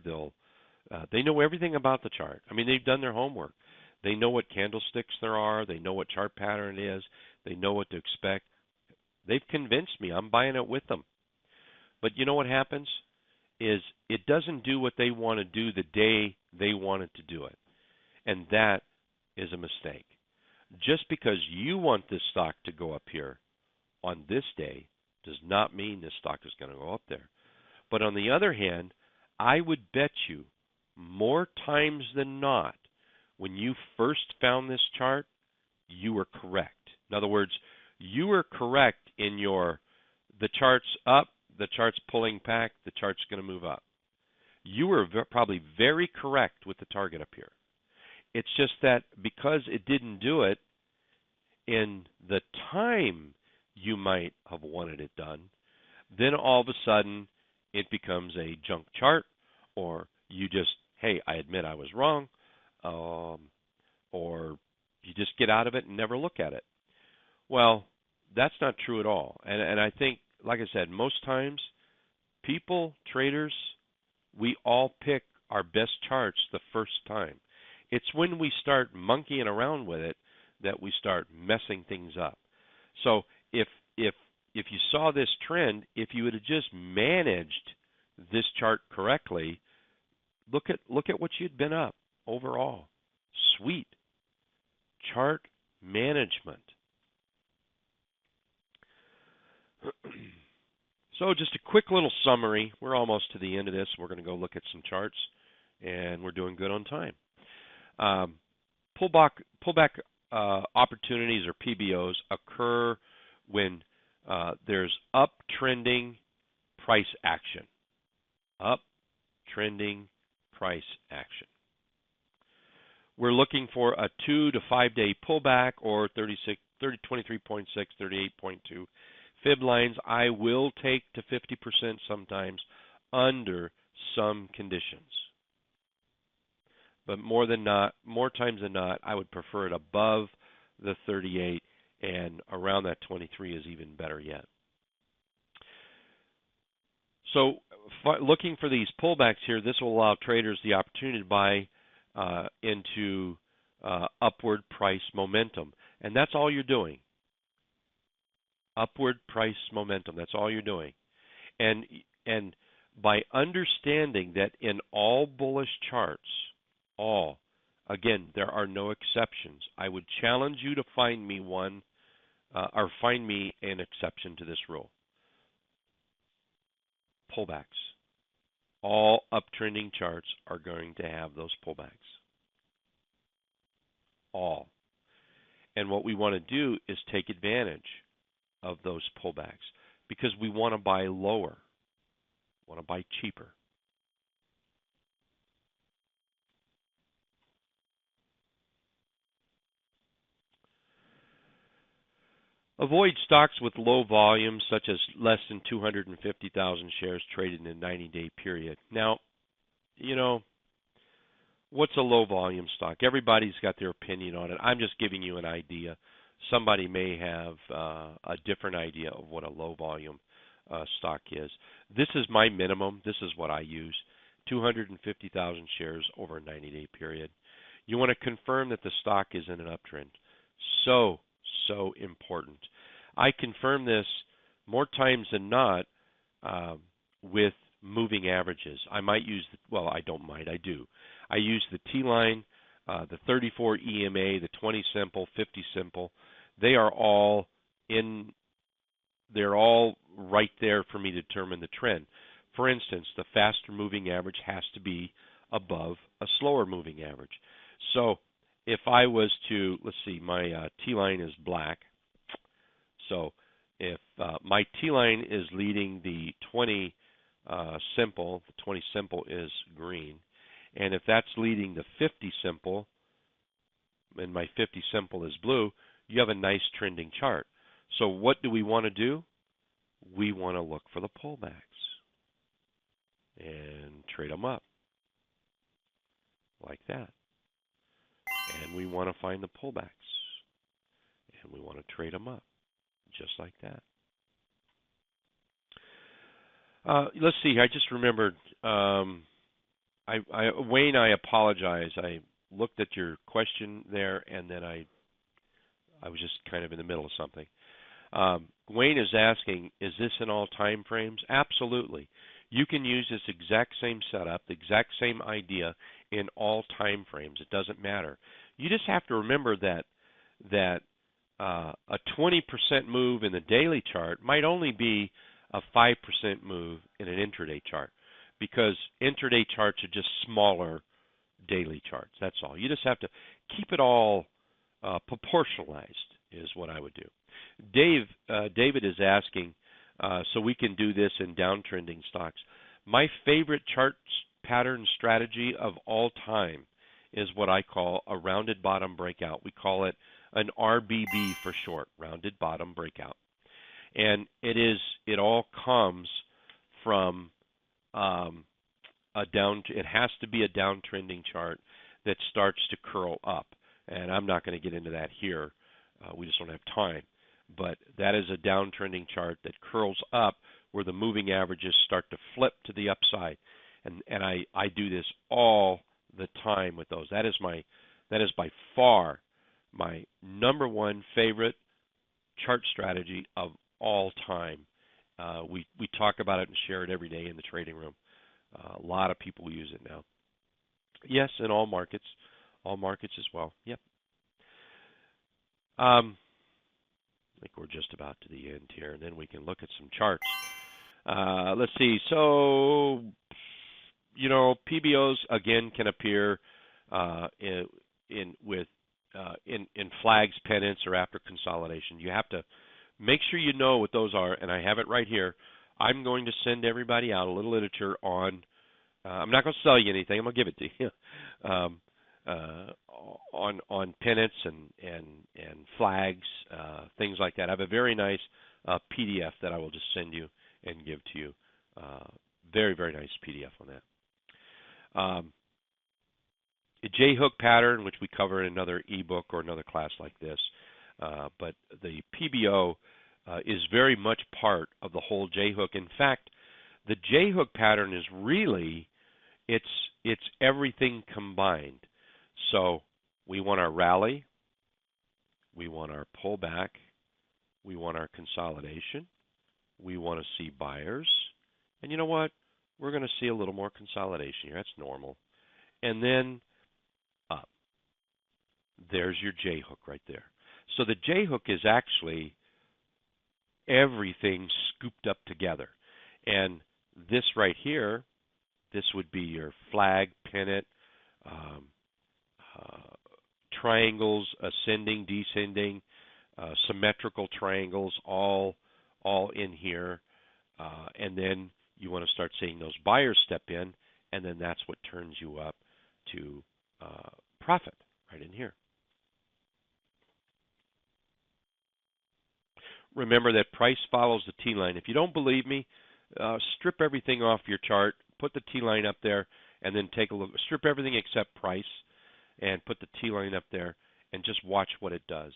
They know everything about the chart. I mean, they've done their homework. They know what candlesticks there are. They know what chart pattern it is. They know what to expect. They've convinced me. I'm buying it with them. But you know what happens is it doesn't do what they want to do the day they want it to do it. And that is a mistake. Just because you want this stock to go up here on this day does not mean this stock is going to go up there. But on the other hand, I would bet you more times than not, when you first found this chart, you were correct. In other words, you were correct in the chart's up, the chart's pulling back, the chart's going to move up. You were probably very correct with the target up here. It's just that because it didn't do it in the time you might have wanted it done, then all of a sudden it becomes a junk chart, or you just, hey, I admit I was wrong, or you just get out of it and never look at it. Well, that's not true at all. And I think, like I said, most times people, traders, we all pick our best charts the first time. It's when we start monkeying around with it that we start messing things up. So if you saw this trend, if you would have just managed this chart correctly, look at what you'd been up overall. Sweet. Chart management. So just a quick little summary. We're almost to the end of this. We're going to go look at some charts, and we're doing good on time. Pullback opportunities, or PBOs, occur when there's uptrending price action. Uptrending price action. We're looking for a 2 to 5 day pullback, or 23.6, 38.2 fib lines. I will take to 50% sometimes under some conditions. But more times than not, I would prefer it above the 38, and around that 23 is even better yet. So looking for these pullbacks here, this will allow traders the opportunity to buy into upward price momentum. And that's all you're doing. Upward price momentum, that's all you're doing. And by understanding that in all bullish charts, again, there are no exceptions. I would challenge you to find me one, or find me an exception to this rule. Pullbacks. All uptrending charts are going to have those pullbacks. All. And what we want to do is take advantage of those pullbacks, because we want to buy lower, want to buy cheaper. Avoid stocks with low volumes, such as less than 250,000 shares traded in a 90-day period. Now, what's a low volume stock? Everybody's got their opinion on it. I'm just giving you an idea. Somebody may have a different idea of what a low volume stock is. This is my minimum. This is what I use. 250,000 shares over a 90-day period. You want to confirm that the stock is in an uptrend. So important. I confirm this more times than not with moving averages. I might use, I do. I use the T-line, the 34 EMA, the 20 simple, 50 simple. They're all right there for me to determine the trend. For instance, the faster moving average has to be above a slower moving average. So if I was to, let's see, my T-line is black. So if my T-line is leading the 20 simple, the 20 simple is green. And if that's leading the 50 simple, and my 50 simple is blue, you have a nice trending chart. So what do we want to do? We want to look for the pullbacks and trade them up like that. And we want to find the pullbacks, and we want to trade them up just like that. Let's see. I just remembered. Wayne, I apologize. I looked at your question there, and then I was just kind of in the middle of something. Wayne is asking, is this in all time frames? Absolutely. You can use this exact same setup, the exact same idea in all time frames. It doesn't matter. You just have to remember that a 20% move in the daily chart might only be a 5% move in an intraday chart, because intraday charts are just smaller daily charts. That's all. You just have to keep it all proportionalized is what I would do. David is asking, so we can do this in downtrending stocks. My favorite chart pattern strategy of all time is what I call a rounded bottom breakout. We call it an RBB for short, rounded bottom breakout. And it all comes from it has to be a downtrending chart that starts to curl up. And I'm not going to get into that here. We just don't have time. But that is a downtrending chart that curls up where the moving averages start to flip to the upside. And I do this all the time with those. That is by far my number one favorite chart strategy of all time. We talk about it and share it every day in the trading room. A lot of people use it now. Yes, in all markets as well. Yep. I think we're just about to the end here, and then we can look at some charts. Let's see. So, PBOs again can appear in flags, pennants, or after consolidation. You have to make sure you know what those are, and I have it right here. I'm going to send everybody out a little literature on. I'm not going to sell you anything. I'm going to give it to you. On pennants and flags, things like that. I have a very nice PDF that I will just send you and give to you. Very, very nice PDF on that. A J-hook pattern, which we cover in another ebook or another class like this. But the PBO is very much part of the whole J-hook. In fact, the J-hook pattern is really, it's everything combined. So we want our rally, we want our pullback, we want our consolidation, we want to see buyers, and you know what? We're going to see a little more consolidation here. That's normal. And then up. There's your J-hook right there. So the J-hook is actually everything scooped up together. And this right here, this would be your flag, pennant, triangles, ascending, descending, symmetrical triangles, all in here. And then you want to start seeing those buyers step in, and then that's what turns you up to profit right in here. Remember that price follows the T-line. If you don't believe me, strip everything off your chart, put the T-line up there, and then take a look. Strip everything except price and put the T-line up there and just watch what it does.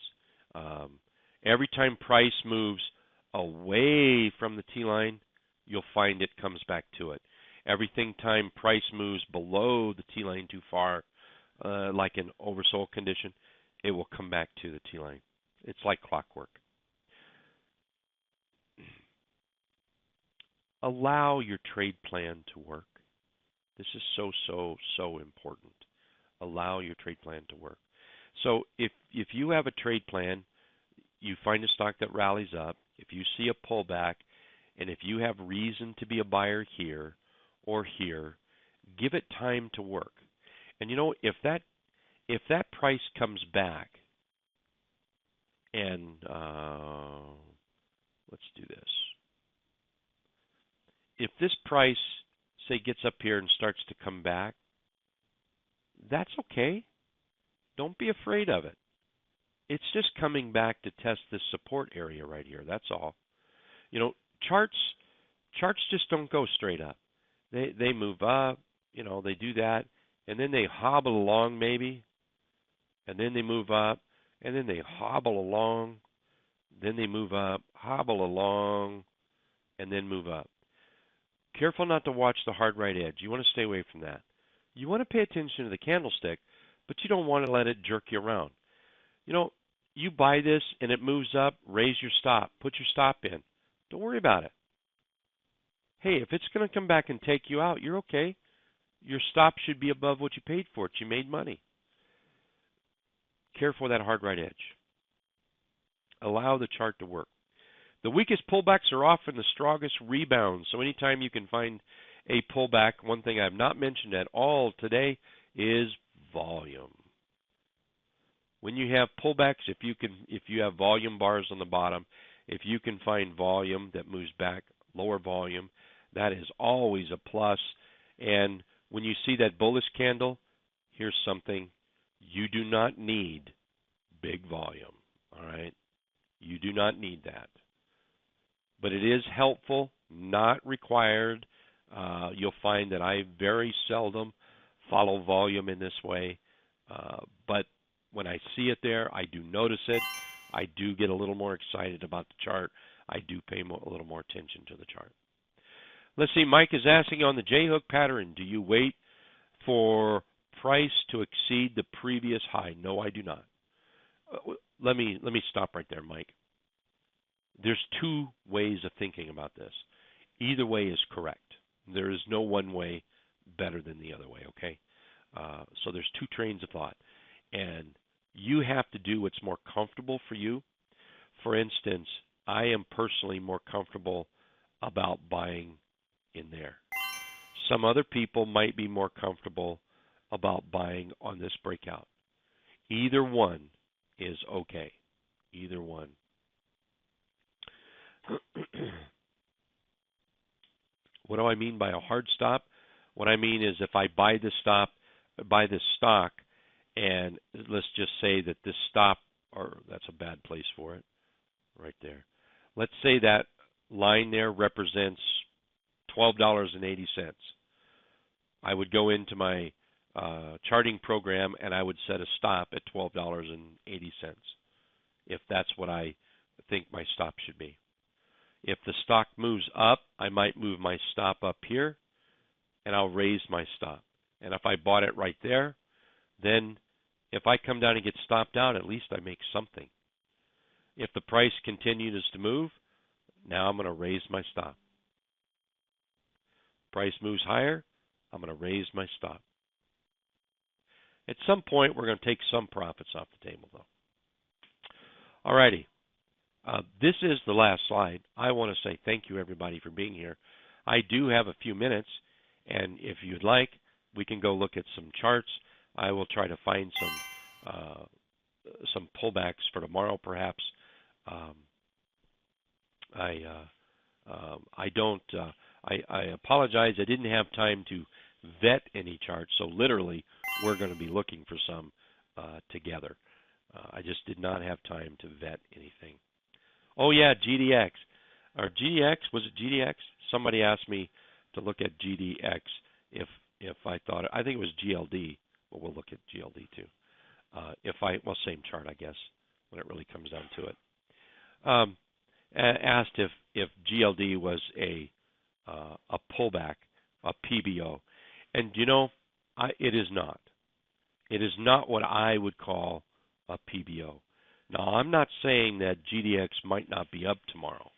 Every time price moves away from the T-line, you'll find it comes back to it. Every time price moves below the T-line too far, like an oversold condition, it will come back to the T-line. It's like clockwork. Allow your trade plan to work. This is so important. Allow your trade plan to work. So if you have a trade plan, you find a stock that rallies up, if you see a pullback, and if you have reason to be a buyer here or here, give it time to work. And if that price comes back, and let's do this. If this price, say, gets up here and starts to come back, that's okay. Don't be afraid of it. It's just coming back to test this support area right here. That's all. Charts just don't go straight up. They move up, they do that, and then they hobble along maybe, and then they move up, and then they hobble along, then they move up, hobble along, and then move up. Careful not to watch the hard right edge. You want to stay away from that. You want to pay attention to the candlestick, but you don't want to let it jerk you around. you buy this and it moves up, raise your stop. Put your stop in. Don't worry about it. Hey, if it's going to come back and take you out, you're okay. Your stop should be above what you paid for it. You made money. Careful of that hard right edge. Allow the chart to work. The weakest pullbacks are often the strongest rebounds. So anytime you can find a pullback, one thing I've not mentioned at all today is volume. When you have pullbacks, if you have volume bars on the bottom, if you can find volume that moves back, lower volume, that is always a plus. And when you see that bullish candle, here's something. You do not need big volume, all right? You do not need that. But it is helpful, not required. You'll find that I very seldom follow volume in this way. But when I see it there, I do notice it. I do get a little more excited about the chart. I do pay a little more attention to the chart. Let's see, Mike is asking on the J-hook pattern, do you wait for price to exceed the previous high? No, I do not. Let me stop right there, Mike. There's two ways of thinking about this. Either way is correct. There is no one way better than the other way, okay? So there's two trains of thought. And you have to do what's more comfortable for you. For instance, I am personally more comfortable about buying in there. Some other people might be more comfortable about buying on this breakout. Either one is okay. Either one. What do I mean by a hard stop? What I mean is if I buy this stock, and let's just say that this stop, or that's a bad place for it, right there. Let's say that line there represents $12.80. I would go into my charting program and I would set a stop at $12.80 if that's what I think my stop should be. If the stock moves up, I might move my stop up here and I'll raise my stop. And if I bought it right there, then if I come down and get stopped out, at least I make something. If the price continues to move, now I'm going to raise my stop. Price moves higher, I'm going to raise my stop. At some point, we're going to take some profits off the table, though. All righty. This is the last slide. I want to say thank you, everybody, for being here. I do have a few minutes, and if you'd like, we can go look at some charts. I will try to find some pullbacks for tomorrow, perhaps. I apologize. I didn't have time to vet any charts, so literally we're going to be looking for some together. I just did not have time to vet anything. Oh yeah, GDX. Or GDX, was it GDX? Somebody asked me to look at GDX if I thought I think it was GLD, but we'll look at GLD too. Same chart, I guess, when it really comes down to it. Asked if GLD was a pullback, a PBO, and it is not. It is not what I would call a PBO. Now, I'm not saying that GDX might not be up tomorrow.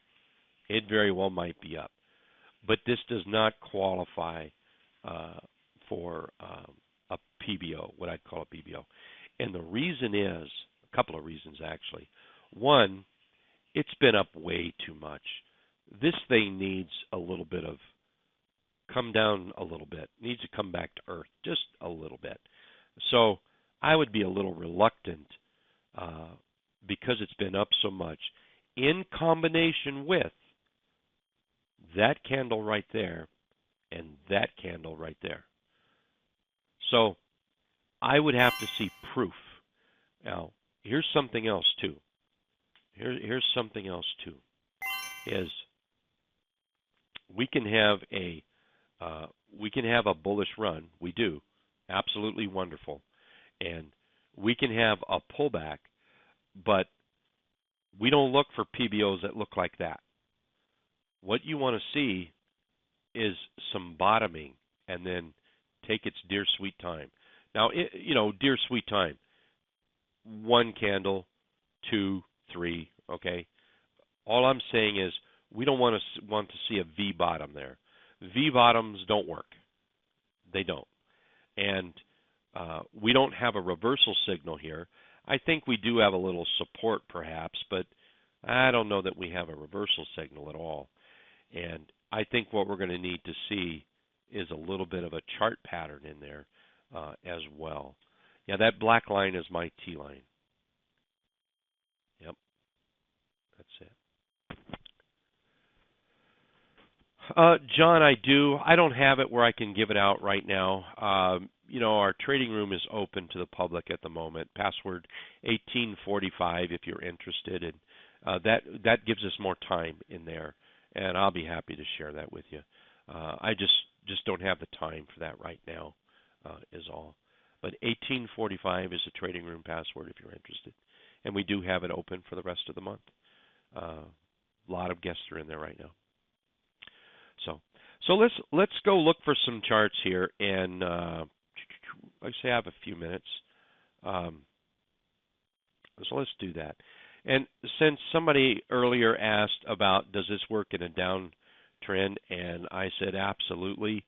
It very well might be up. But this does not qualify for a PBO, what I'd call a PBO. And the reason is, a couple of reasons actually. One, it's been up way too much. This thing needs a little bit of, come down a little bit, needs to come back to earth just a little bit. So I would be a little reluctant because it's been up so much in combination with that candle right there and that candle right there. So I would have to see proof. Now, here's something else too. Here's something else too. Is we can have a bullish run. We do. Absolutely wonderful. And we can have a pullback, but we don't look for PBOs that look like that. What you want to see is some bottoming and then take its dear sweet time. Now, dear sweet time, one candle, 2, 3, okay? All I'm saying is we don't want to see a V bottom there. V bottoms don't work. They don't. And we don't have a reversal signal here. I think we do have a little support perhaps, but I don't know that we have a reversal signal at all. And I think what we're going to need to see is a little bit of a chart pattern in there as well. Yeah, that black line is my T line. Yep, that's it. John, I do. I don't have it where I can give it out right now. You know, our trading room is open to the public at the moment. Password 1845 if you're interested, and that gives us more time in there, and I'll be happy to share that with you. I just don't have the time for that right now, is all. But 1845 is the trading room password if you're interested, and we do have it open for the rest of the month. A lot of guests are in there right now. So let's go look for some charts here, and like I say, I have a few minutes, so let's do that. And since somebody earlier asked about does this work in a downtrend, and I said absolutely,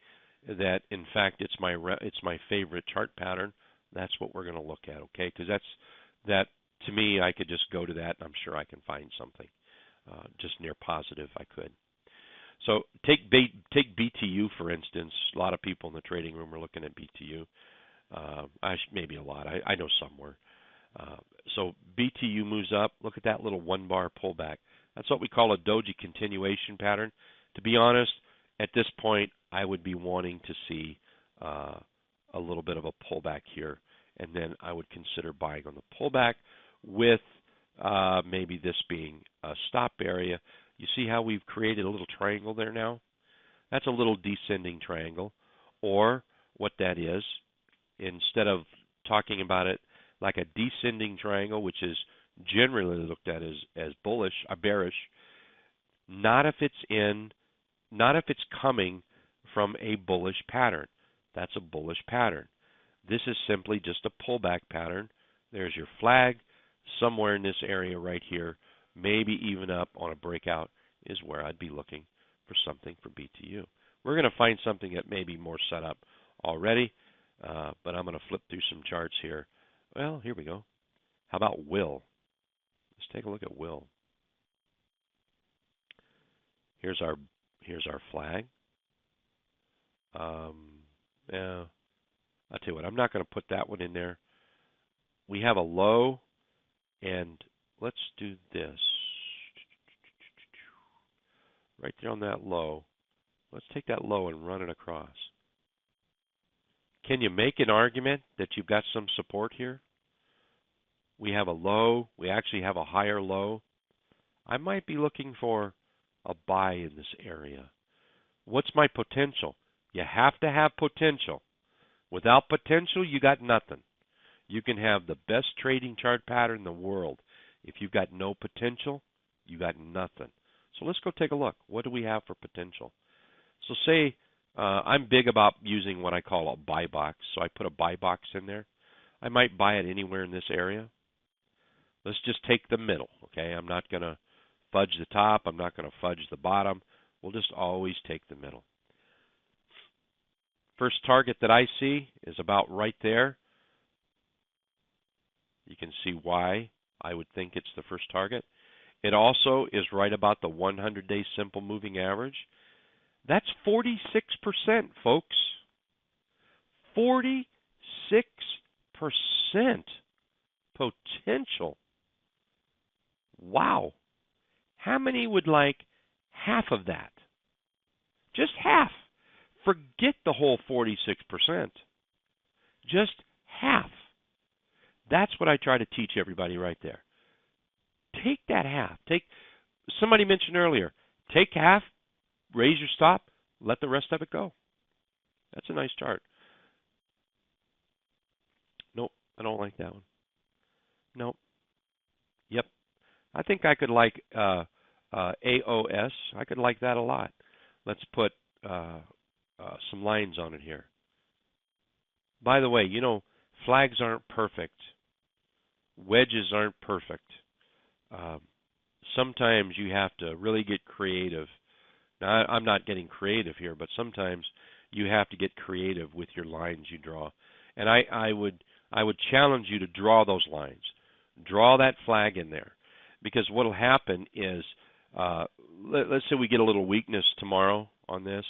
that in fact it's my favorite chart pattern. That's what we're going to look at, okay? Because that to me, I could just go to that, and I'm sure I can find something just near positive. I could. So take BTU, for instance. A lot of people in the trading room are looking at BTU. Maybe a lot. I know some were. So BTU moves up. Look at that little one-bar pullback. That's what we call a doji continuation pattern. To be honest, at this point, I would be wanting to see a little bit of a pullback here, and then I would consider buying on the pullback with maybe this being a stop area. You see how we've created a little triangle there now? That's a little descending triangle. Or what that is, instead of talking about it like a descending triangle, which is generally looked at as bullish, bearish, not if it's coming from a bullish pattern. That's a bullish pattern. This is simply just a pullback pattern. There's your flag. Somewhere in this area right here, maybe even up on a breakout, is where I'd be looking for something for BTU. We're going to find something that may be more set up already, but I'm going to flip through some charts here. Well, here we go. How about Will? Let's take a look at Will. Here's our flag. Yeah, I'll tell you what, I'm not going to put that one in there. We have a low, and let's do this. Right there on that low. Let's take that low and run it across. Can you make an argument that you've got some support here? We have a low. We actually have a higher low. I might be looking for a buy in this area. What's my potential? You have to have potential. Without potential, you got nothing. You can have the best trading chart pattern in the world. If you've got no potential, you got nothing. So let's go take a look. What do we have for potential? So say I'm big about using what I call a buy box. So I put a buy box in there. I might buy it anywhere in this area. Let's just take the middle, okay? I'm not going to fudge the top. I'm not going to fudge the bottom. We'll just always take the middle. First target that I see is about right there. You can see why I would think it's the first target. It also is right about the 100-day simple moving average. That's 46%, folks. 46% potential. Wow. How many would like half of that? Just half. Forget the whole 46%. Just half. That's what I try to teach everybody right there. Take that half. Somebody mentioned earlier, take half, raise your stop, let the rest of it go. That's a nice chart. Nope, I don't like that one. Nope. Yep. I think I could like AOS. I could like that a lot. Let's put some lines on it here. By the way, you know, flags aren't perfect. Wedges aren't perfect. Sometimes you have to really get creative. Now, I'm not getting creative here, but sometimes you have to get creative with your lines you draw. And I would challenge you to draw those lines. Draw that flag in there. Because what will happen is, let's say we get a little weakness tomorrow on this.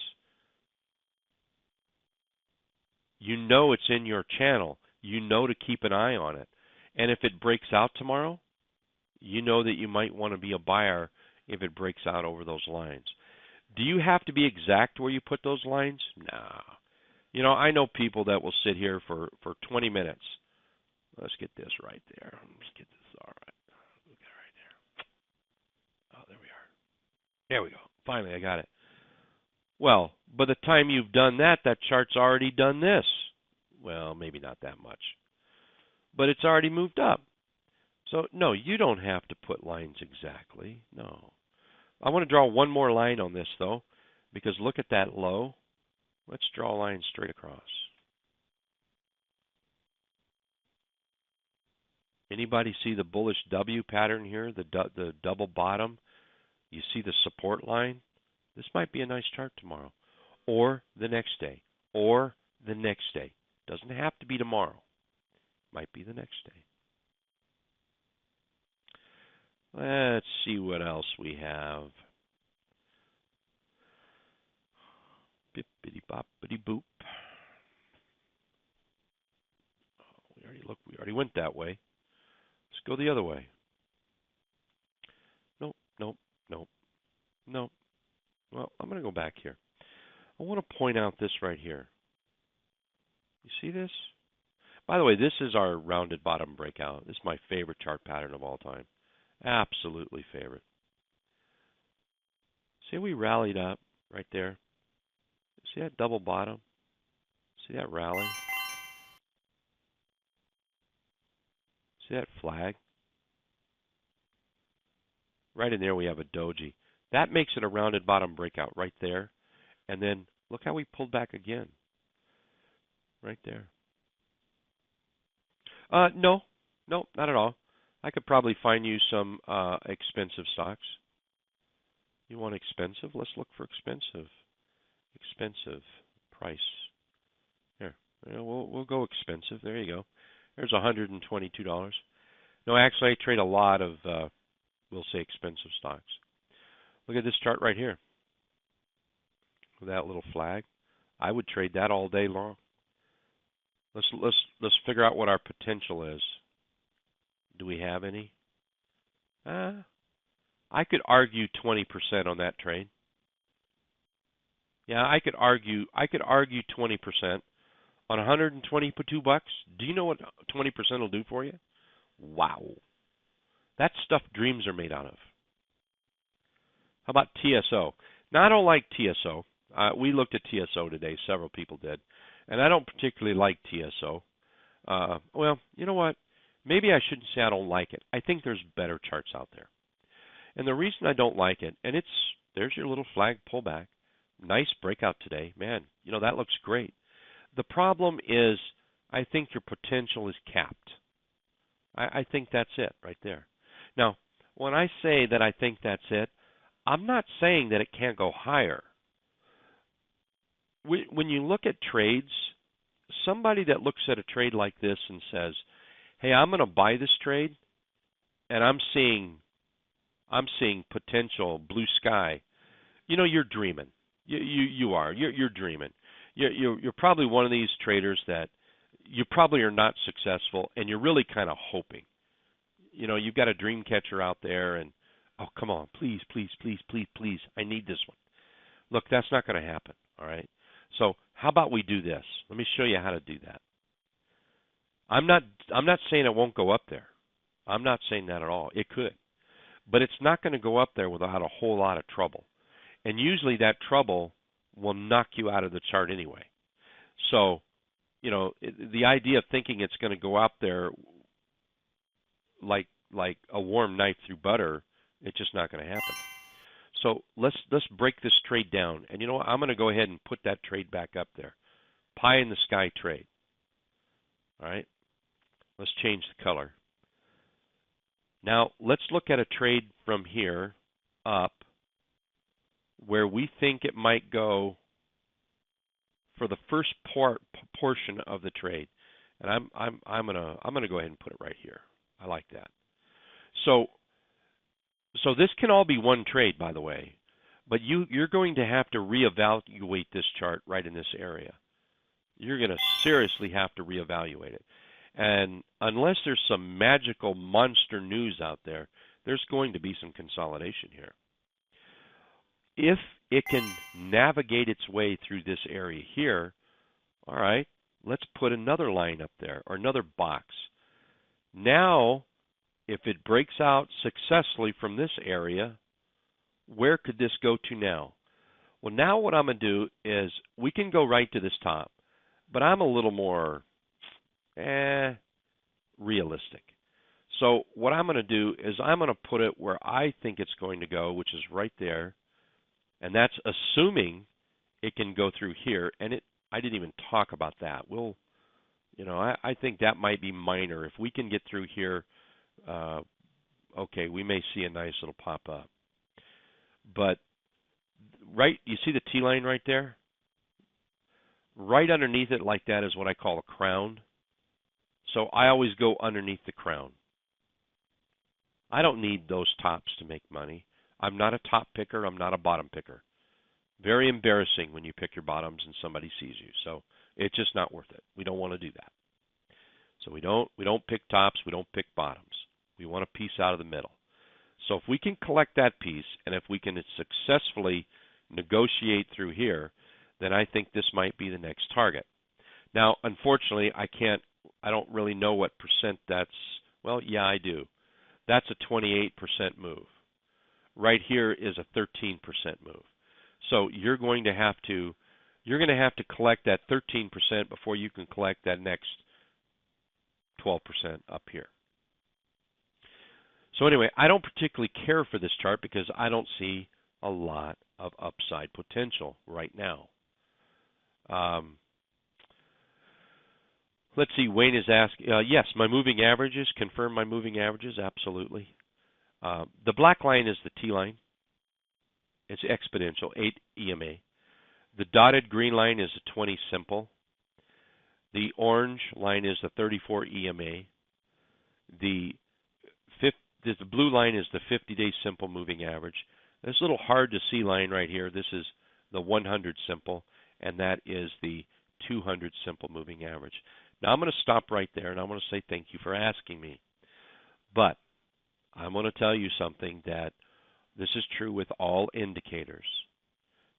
You know it's in your channel. You know to keep an eye on it. And if it breaks out tomorrow, you know that you might want to be a buyer if it breaks out over those lines. Do you have to be exact where you put those lines? No. You know, I know people that will sit here for 20 minutes. Let's get this right there. Let's get this all right. Look at it right there. Oh, there we are. There we go. Finally, I got it. Well, by the time you've done that, that chart's already done this. Well, maybe not that much. But it's already moved up. So, no, you don't have to put lines exactly. No. I want to draw one more line on this, though, because look at that low. Let's draw a line straight across. Anybody see the bullish W pattern here, the double bottom? You see the support line? This might be a nice chart tomorrow, or the next day, or the next day. Doesn't have to be tomorrow. Might be the next day. Let's see what else we have. Bippity boppity boop. Oh, we already went that way. Let's go the other way. Nope, nope, nope, nope. Well, I'm going to go back here. I want to point out this right here. You see this? By the way, this is our rounded bottom breakout. This is my favorite chart pattern of all time. Absolutely favorite. See, we rallied up right there. See that double bottom? See that rally? See that flag? Right in there we have a doji. That makes it a rounded bottom breakout right there. And then look how we pulled back again. Right there. No, not at all. I could probably find you some expensive stocks. You want expensive? Let's look for expensive. Expensive price. Here, we'll go expensive. There you go. There's $122. No, actually, I trade a lot of, we'll say, expensive stocks. Look at this chart right here. With that little flag, I would trade that all day long. Let's figure out what our potential is. Do we have any? I could argue 20% on that trade. Yeah, I could argue 20% on $122. Do you know what 20% will do for you? Wow. That's stuff dreams are made out of. How about TSO? Now, I don't like TSO. We looked at TSO today. Several people did. And I don't particularly like TSO. Well, you know what? Maybe I shouldn't say I don't like it. I think there's better charts out there. And the reason I don't like it, and there's your little flag pullback. Nice breakout today. Man, you know, that looks great. The problem is I think your potential is capped. I think that's it right there. Now, when I say that I think that's it, I'm not saying that it can't go higher. When you look at trades, somebody that looks at a trade like this and says, hey, I'm going to buy this trade, and I'm seeing potential blue sky, you know, you're dreaming. You are. You're dreaming. You're probably one of these traders that you probably are not successful, and you're really kind of hoping. You know, you've got a dream catcher out there, and, oh, come on, please, please, please, please, please, I need this one. Look, that's not going to happen, all right? So how about we do this? Let me show you how to do that. I'm not saying it won't go up there. I'm not saying that at all. It could. But it's not going to go up there without a whole lot of trouble. And usually that trouble will knock you out of the chart anyway. So, you know, the idea of thinking it's going to go up there like a warm knife through butter, it's just not going to happen. So let's break this trade down. And you know what? I'm going to go ahead and put that trade back up there. Pie in the sky trade. All right? Let's change the color. Now, let's look at a trade from here up where we think it might go for the first portion of the trade. And I'm gonna go ahead and put it right here. I like that. So this can all be one trade, by the way, but you're going to have to reevaluate this chart right in this area. You're going to seriously have to reevaluate it. And unless there's some magical monster news out there, there's going to be some consolidation here. If it can navigate its way through this area here, all right, let's put another line up there or another box. Now, if it breaks out successfully from this area, where could this go to now? Well, now what I'm going to do is we can go right to this top, but I'm a little more realistic. So what I'm going to do is I'm going to put it where I think it's going to go, which is right there. And that's assuming it can go through here. And I didn't even talk about that. We'll, I think that might be minor. If we can get through here, okay, we may see a nice little pop up. But you see the T line right there? Right underneath it like that is what I call a crown. So I always go underneath the crown. I don't need those tops to make money. I'm not a top picker. I'm not a bottom picker. Very embarrassing when you pick your bottoms and somebody sees you. So it's just not worth it. We don't want to do that. So we don't pick tops. We don't pick bottoms. We want a piece out of the middle. So if we can collect that piece and if we can successfully negotiate through here, then I think this might be the next target. Now, unfortunately, I don't really know what percent that's. Well, yeah, I do. That's a 28% move. Right here is a 13% move. So you're going to have to collect that 13% before you can collect that next 12% up here. So anyway, I don't particularly care for this chart because I don't see a lot of upside potential right now. Let's see, Wayne is asking, yes, my moving averages, confirm my moving averages, absolutely. The black line is the T line. It's exponential, 8 EMA. The dotted green line is the 20 simple. The orange line is the 34 EMA. The blue line is the 50-day simple moving average. This little hard to see line right here, this is the 100 simple, and that is the 200 simple moving average. Now I'm going to stop right there, and I'm going to say thank you for asking me. But I'm going to tell you something that this is true with all indicators.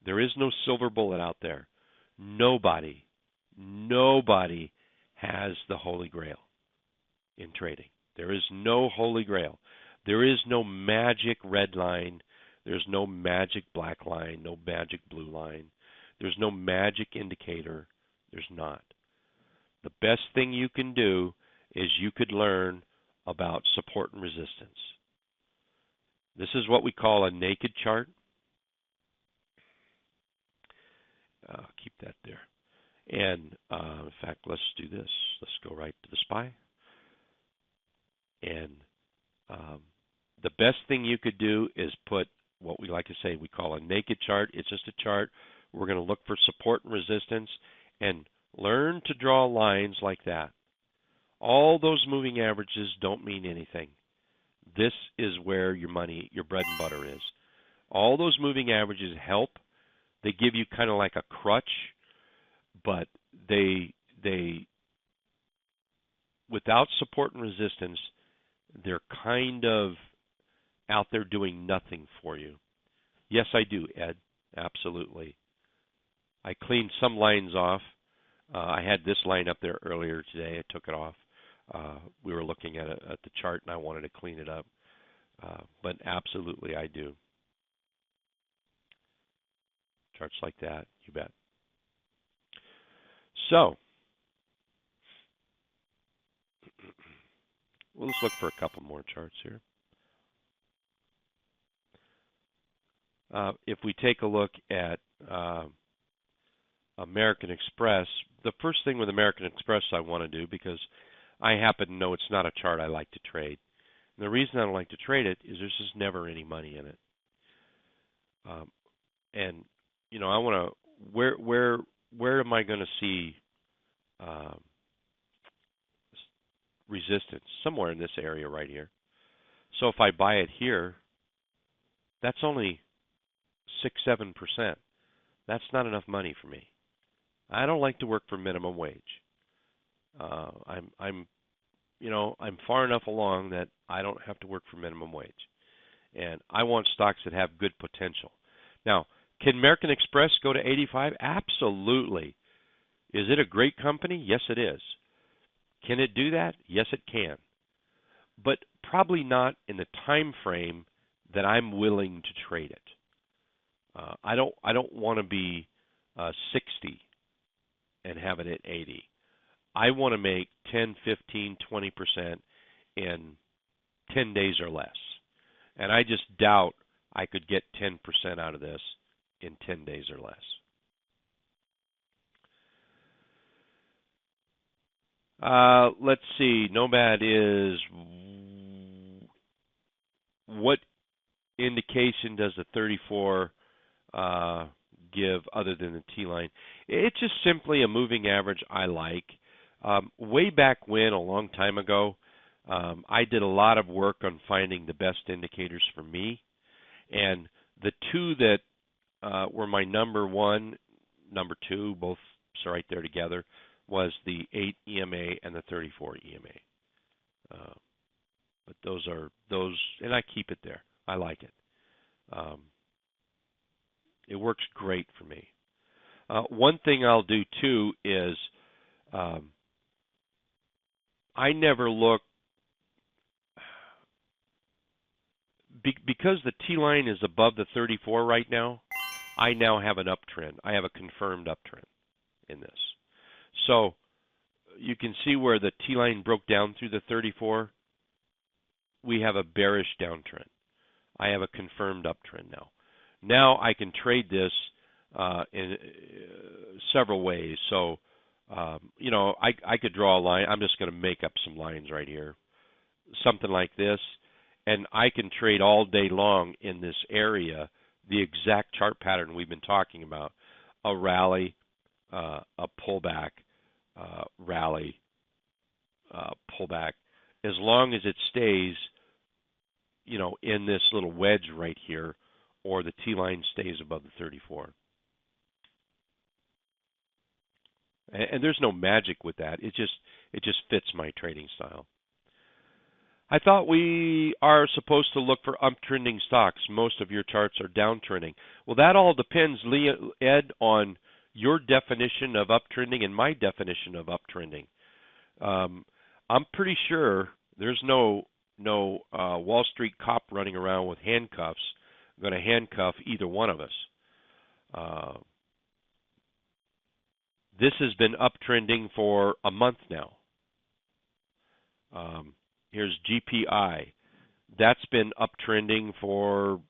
There is no silver bullet out there. Nobody has the Holy Grail in trading. There is no Holy Grail. There is no magic red line. There's no magic black line, no magic blue line. There's no magic indicator. There's not. The best thing you can do is you could learn about support and resistance. This is what we call a naked chart. Keep that there. And in fact, let's do this. Let's go right to the SPY. And the best thing you could do is put what we like to say we call a naked chart. It's just a chart. We're going to look for support and resistance and learn to draw lines like that. All those moving averages don't mean anything. This is where your money, your bread and butter is. All those moving averages help. They give you kind of like a crutch, but they without support and resistance, they're kind of out there doing nothing for you. Yes, I do, Ed. Absolutely. I cleaned some lines off. I had this line up there earlier today. I took it off. We were looking at the chart, and I wanted to clean it up. But absolutely, I do. Charts like that, you bet. So, well, let's look for a couple more charts here. If we take a look at American Express, the first thing with American Express I want to do, because I happen to know it's not a chart I like to trade. And the reason I don't like to trade it is there's just never any money in it. And I want to where am I going to see resistance? Somewhere in this area right here. So if I buy it here, that's only 6-7%. That's not enough money for me. I don't like to work for minimum wage. I'm far enough along that I don't have to work for minimum wage, and I want stocks that have good potential. Now, can American Express go to 85? Absolutely. Is it a great company? Yes, it is. Can it do that? Yes, it can. But probably not in the time frame that I'm willing to trade it. I don't want to be 60 and have it at 80. I want to make 10, 15, 20% in 10 days or less. And I just doubt I could get 10% out of this in 10 days or less. Let's see. Nomad is, what indication does the 34 give other than the T-line? It's just simply a moving average I like. Way back when, a long time ago, I did a lot of work on finding the best indicators for me. And the two that were my number one, number two, both right there together, was the 8 EMA and the 34 EMA. But those, and I keep it there. I like it. It works great for me. One thing I'll do too is I never look, because the T-line is above the 34 right now, I now have an uptrend. I have a confirmed uptrend in this. So you can see where the T-line broke down through the 34. We have a bearish downtrend. I have a confirmed uptrend now. Now I can trade this in several ways. So, I could draw a line. I'm just going to make up some lines right here. Something like this. And I can trade all day long in this area, the exact chart pattern we've been talking about, a rally, a pullback, rally, pullback, as long as it stays, in this little wedge right here, or the T-line stays above the 34. And there's no magic with that. It just fits my trading style. I thought we are supposed to look for uptrending stocks. Most of your charts are downtrending. Well, that all depends, Ed, on your definition of uptrending and my definition of uptrending. I'm pretty sure there's no Wall Street cop running around with handcuffs going to handcuff either one of us. This has been uptrending for a month now. Here's GPI. That's been uptrending for,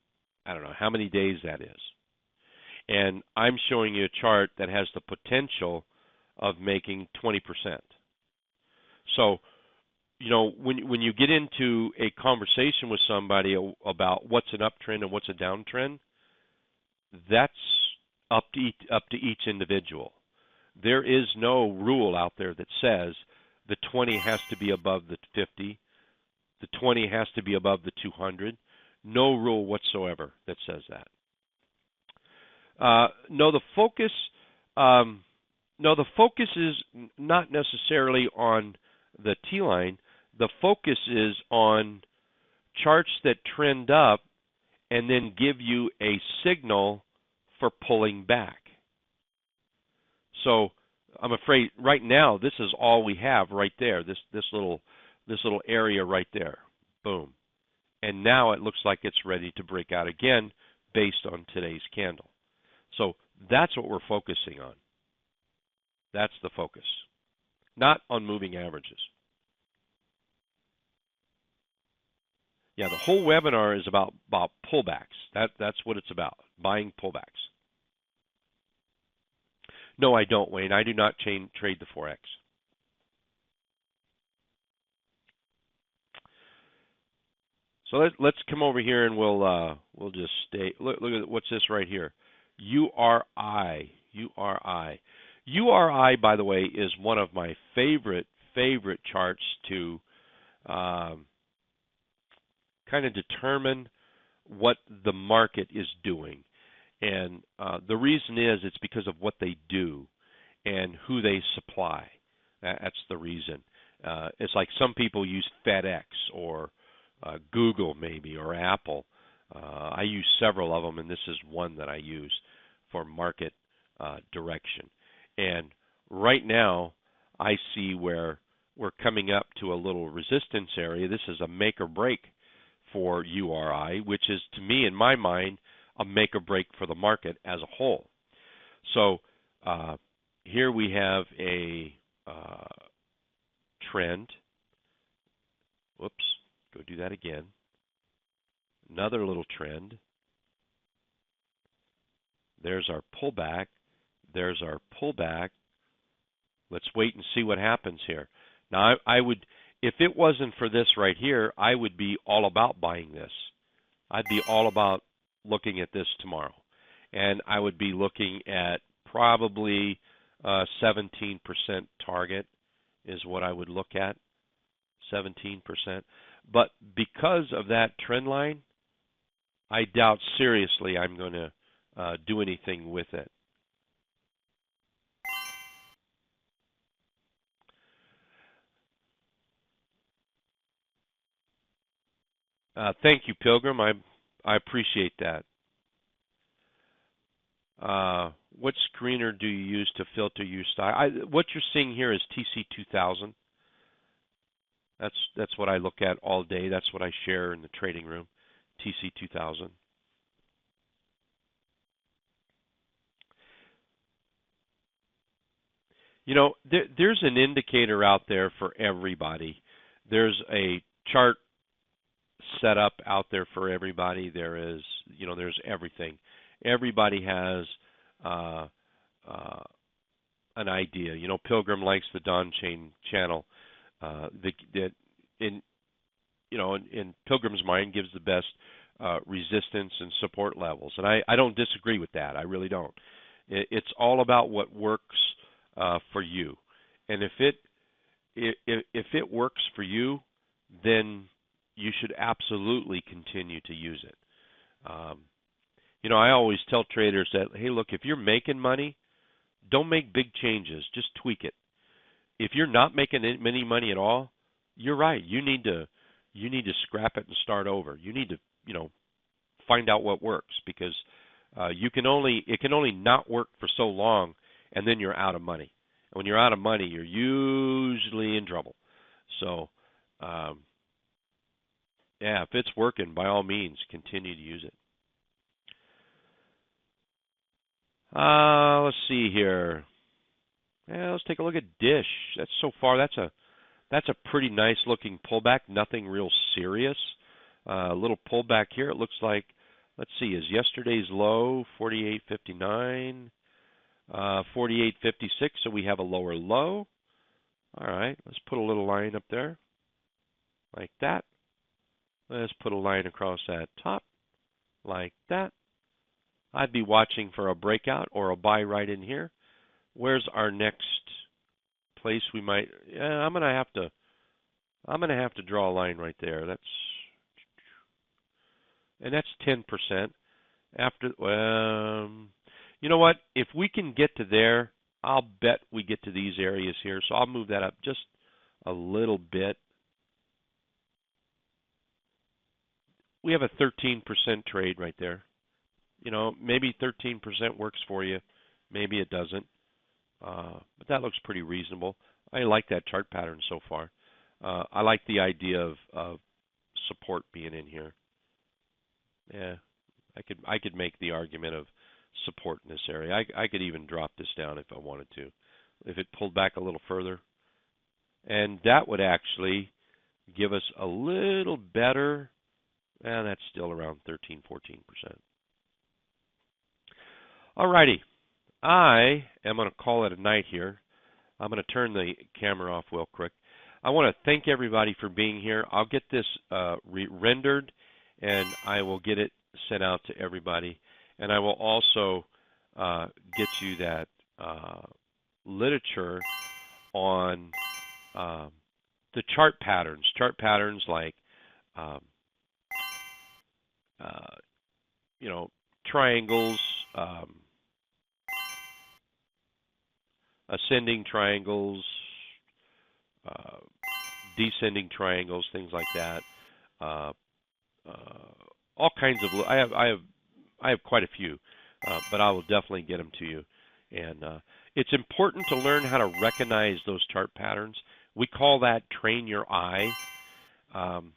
I don't know how many days that is. And I'm showing you a chart that has the potential of making 20%. So, when you get into a conversation with somebody about what's an uptrend and what's a downtrend, that's up to each individual. There is no rule out there that says the 20 has to be above the 50, the 20 has to be above the 200. No rule whatsoever that says that. The focus is not necessarily on the T-line. The focus is on charts that trend up and then give you a signal for pulling back. So I'm afraid right now this is all we have right there. This little area right there. Boom. And now it looks like it's ready to break out again based on today's candle. So that's what we're focusing on. That's the focus. Not on moving averages. Yeah, the whole webinar is about pullbacks. That's what it's about, buying pullbacks. No, I don't, Wayne. I do not trade the Forex. So let's come over here and we'll just stay. Look at what's this right here. URI. URI. URI, by the way, is one of my favorite charts to kind of determine what the market is doing. And the reason is it's because of what they do and who they supply. That's the reason. It's like some people use FedEx or Google maybe or Apple. I use several of them, and this is one that I use for market direction. And right now, I see where we're coming up to a little resistance area. This is a make or break for URI, which is, to me, in my mind, a make or break for the market as a whole. So here we have a trend. Whoops, go do that again. Another little trend. There's our pullback. There's our pullback. Let's wait and see what happens here. Now, I would, if it wasn't for this right here, I would be all about buying this. I'd be all about looking at this tomorrow. And I would be looking at probably 17% target is what I would look at, 17%. But because of that trend line, I doubt seriously I'm going to do anything with it. Thank you, Pilgrim. I appreciate that. What screener do you use to filter your style? What you're seeing here is TC2000. That's what I look at all day. That's what I share in the trading room, TC2000. You know, there's an indicator out there for everybody. There's a chart set up out there for everybody. There is, you know, there's everything. Everybody has an idea. You know, Pilgrim likes the Don Chain channel. That in Pilgrim's mind gives the best resistance and support levels, and I don't disagree with that. I really don't. It's all about what works for you, and if it works for you, then you should absolutely continue to use it. You know, I always tell traders that, hey, look, if you're making money, don't make big changes. Just tweak it. If you're not making any money at all, you're right. You need to scrap it and start over. You need to, you know, find out what works, because it can only not work for so long, and then you're out of money. And when you're out of money, you're usually in trouble. So, yeah, if it's working, by all means, continue to use it. Let's see here. Yeah, let's take a look at Dish. That's so far. That's a pretty nice looking pullback. Nothing real serious. A little pullback here. It looks like. Let's see. Is yesterday's low 48.59, 48.56? So we have a lower low. All right. Let's put a little line up there, like that. Let's put a line across that top, like that. I'd be watching for a breakout or a buy right in here. Where's our next place we might? I'm gonna have to draw a line right there. That's 10%. After, you know what? If we can get to there, I'll bet we get to these areas here. So I'll move that up just a little bit. We have a 13% trade right there. You know, maybe 13% works for you, maybe it doesn't. But that looks pretty reasonable. I like that chart pattern so far. I like the idea of support being in here. Yeah, I could make the argument of support in this area. I could even drop this down if I wanted to, if it pulled back a little further. And that would actually give us a little better, and that's still around 13, 14%. Alrighty, I am going to call it a night here. I'm going to turn the camera off real quick. I want to thank everybody for being here. I'll get this rendered, and I will get it sent out to everybody. And I will also get you that literature on the chart patterns like triangles, ascending triangles, descending triangles, things like that. All kinds of. I have quite a few, but I will definitely get them to you. And it's important to learn how to recognize those chart patterns. We call that train your eye, and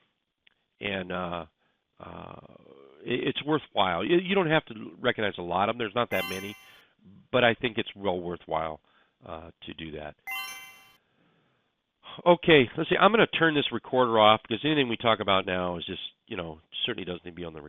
it's worthwhile. You don't have to recognize a lot of them. There's not that many, but I think it's well worthwhile to do that. Okay, let's see. I'm going to turn this recorder off because anything we talk about now is just, certainly doesn't need to be on the recorder.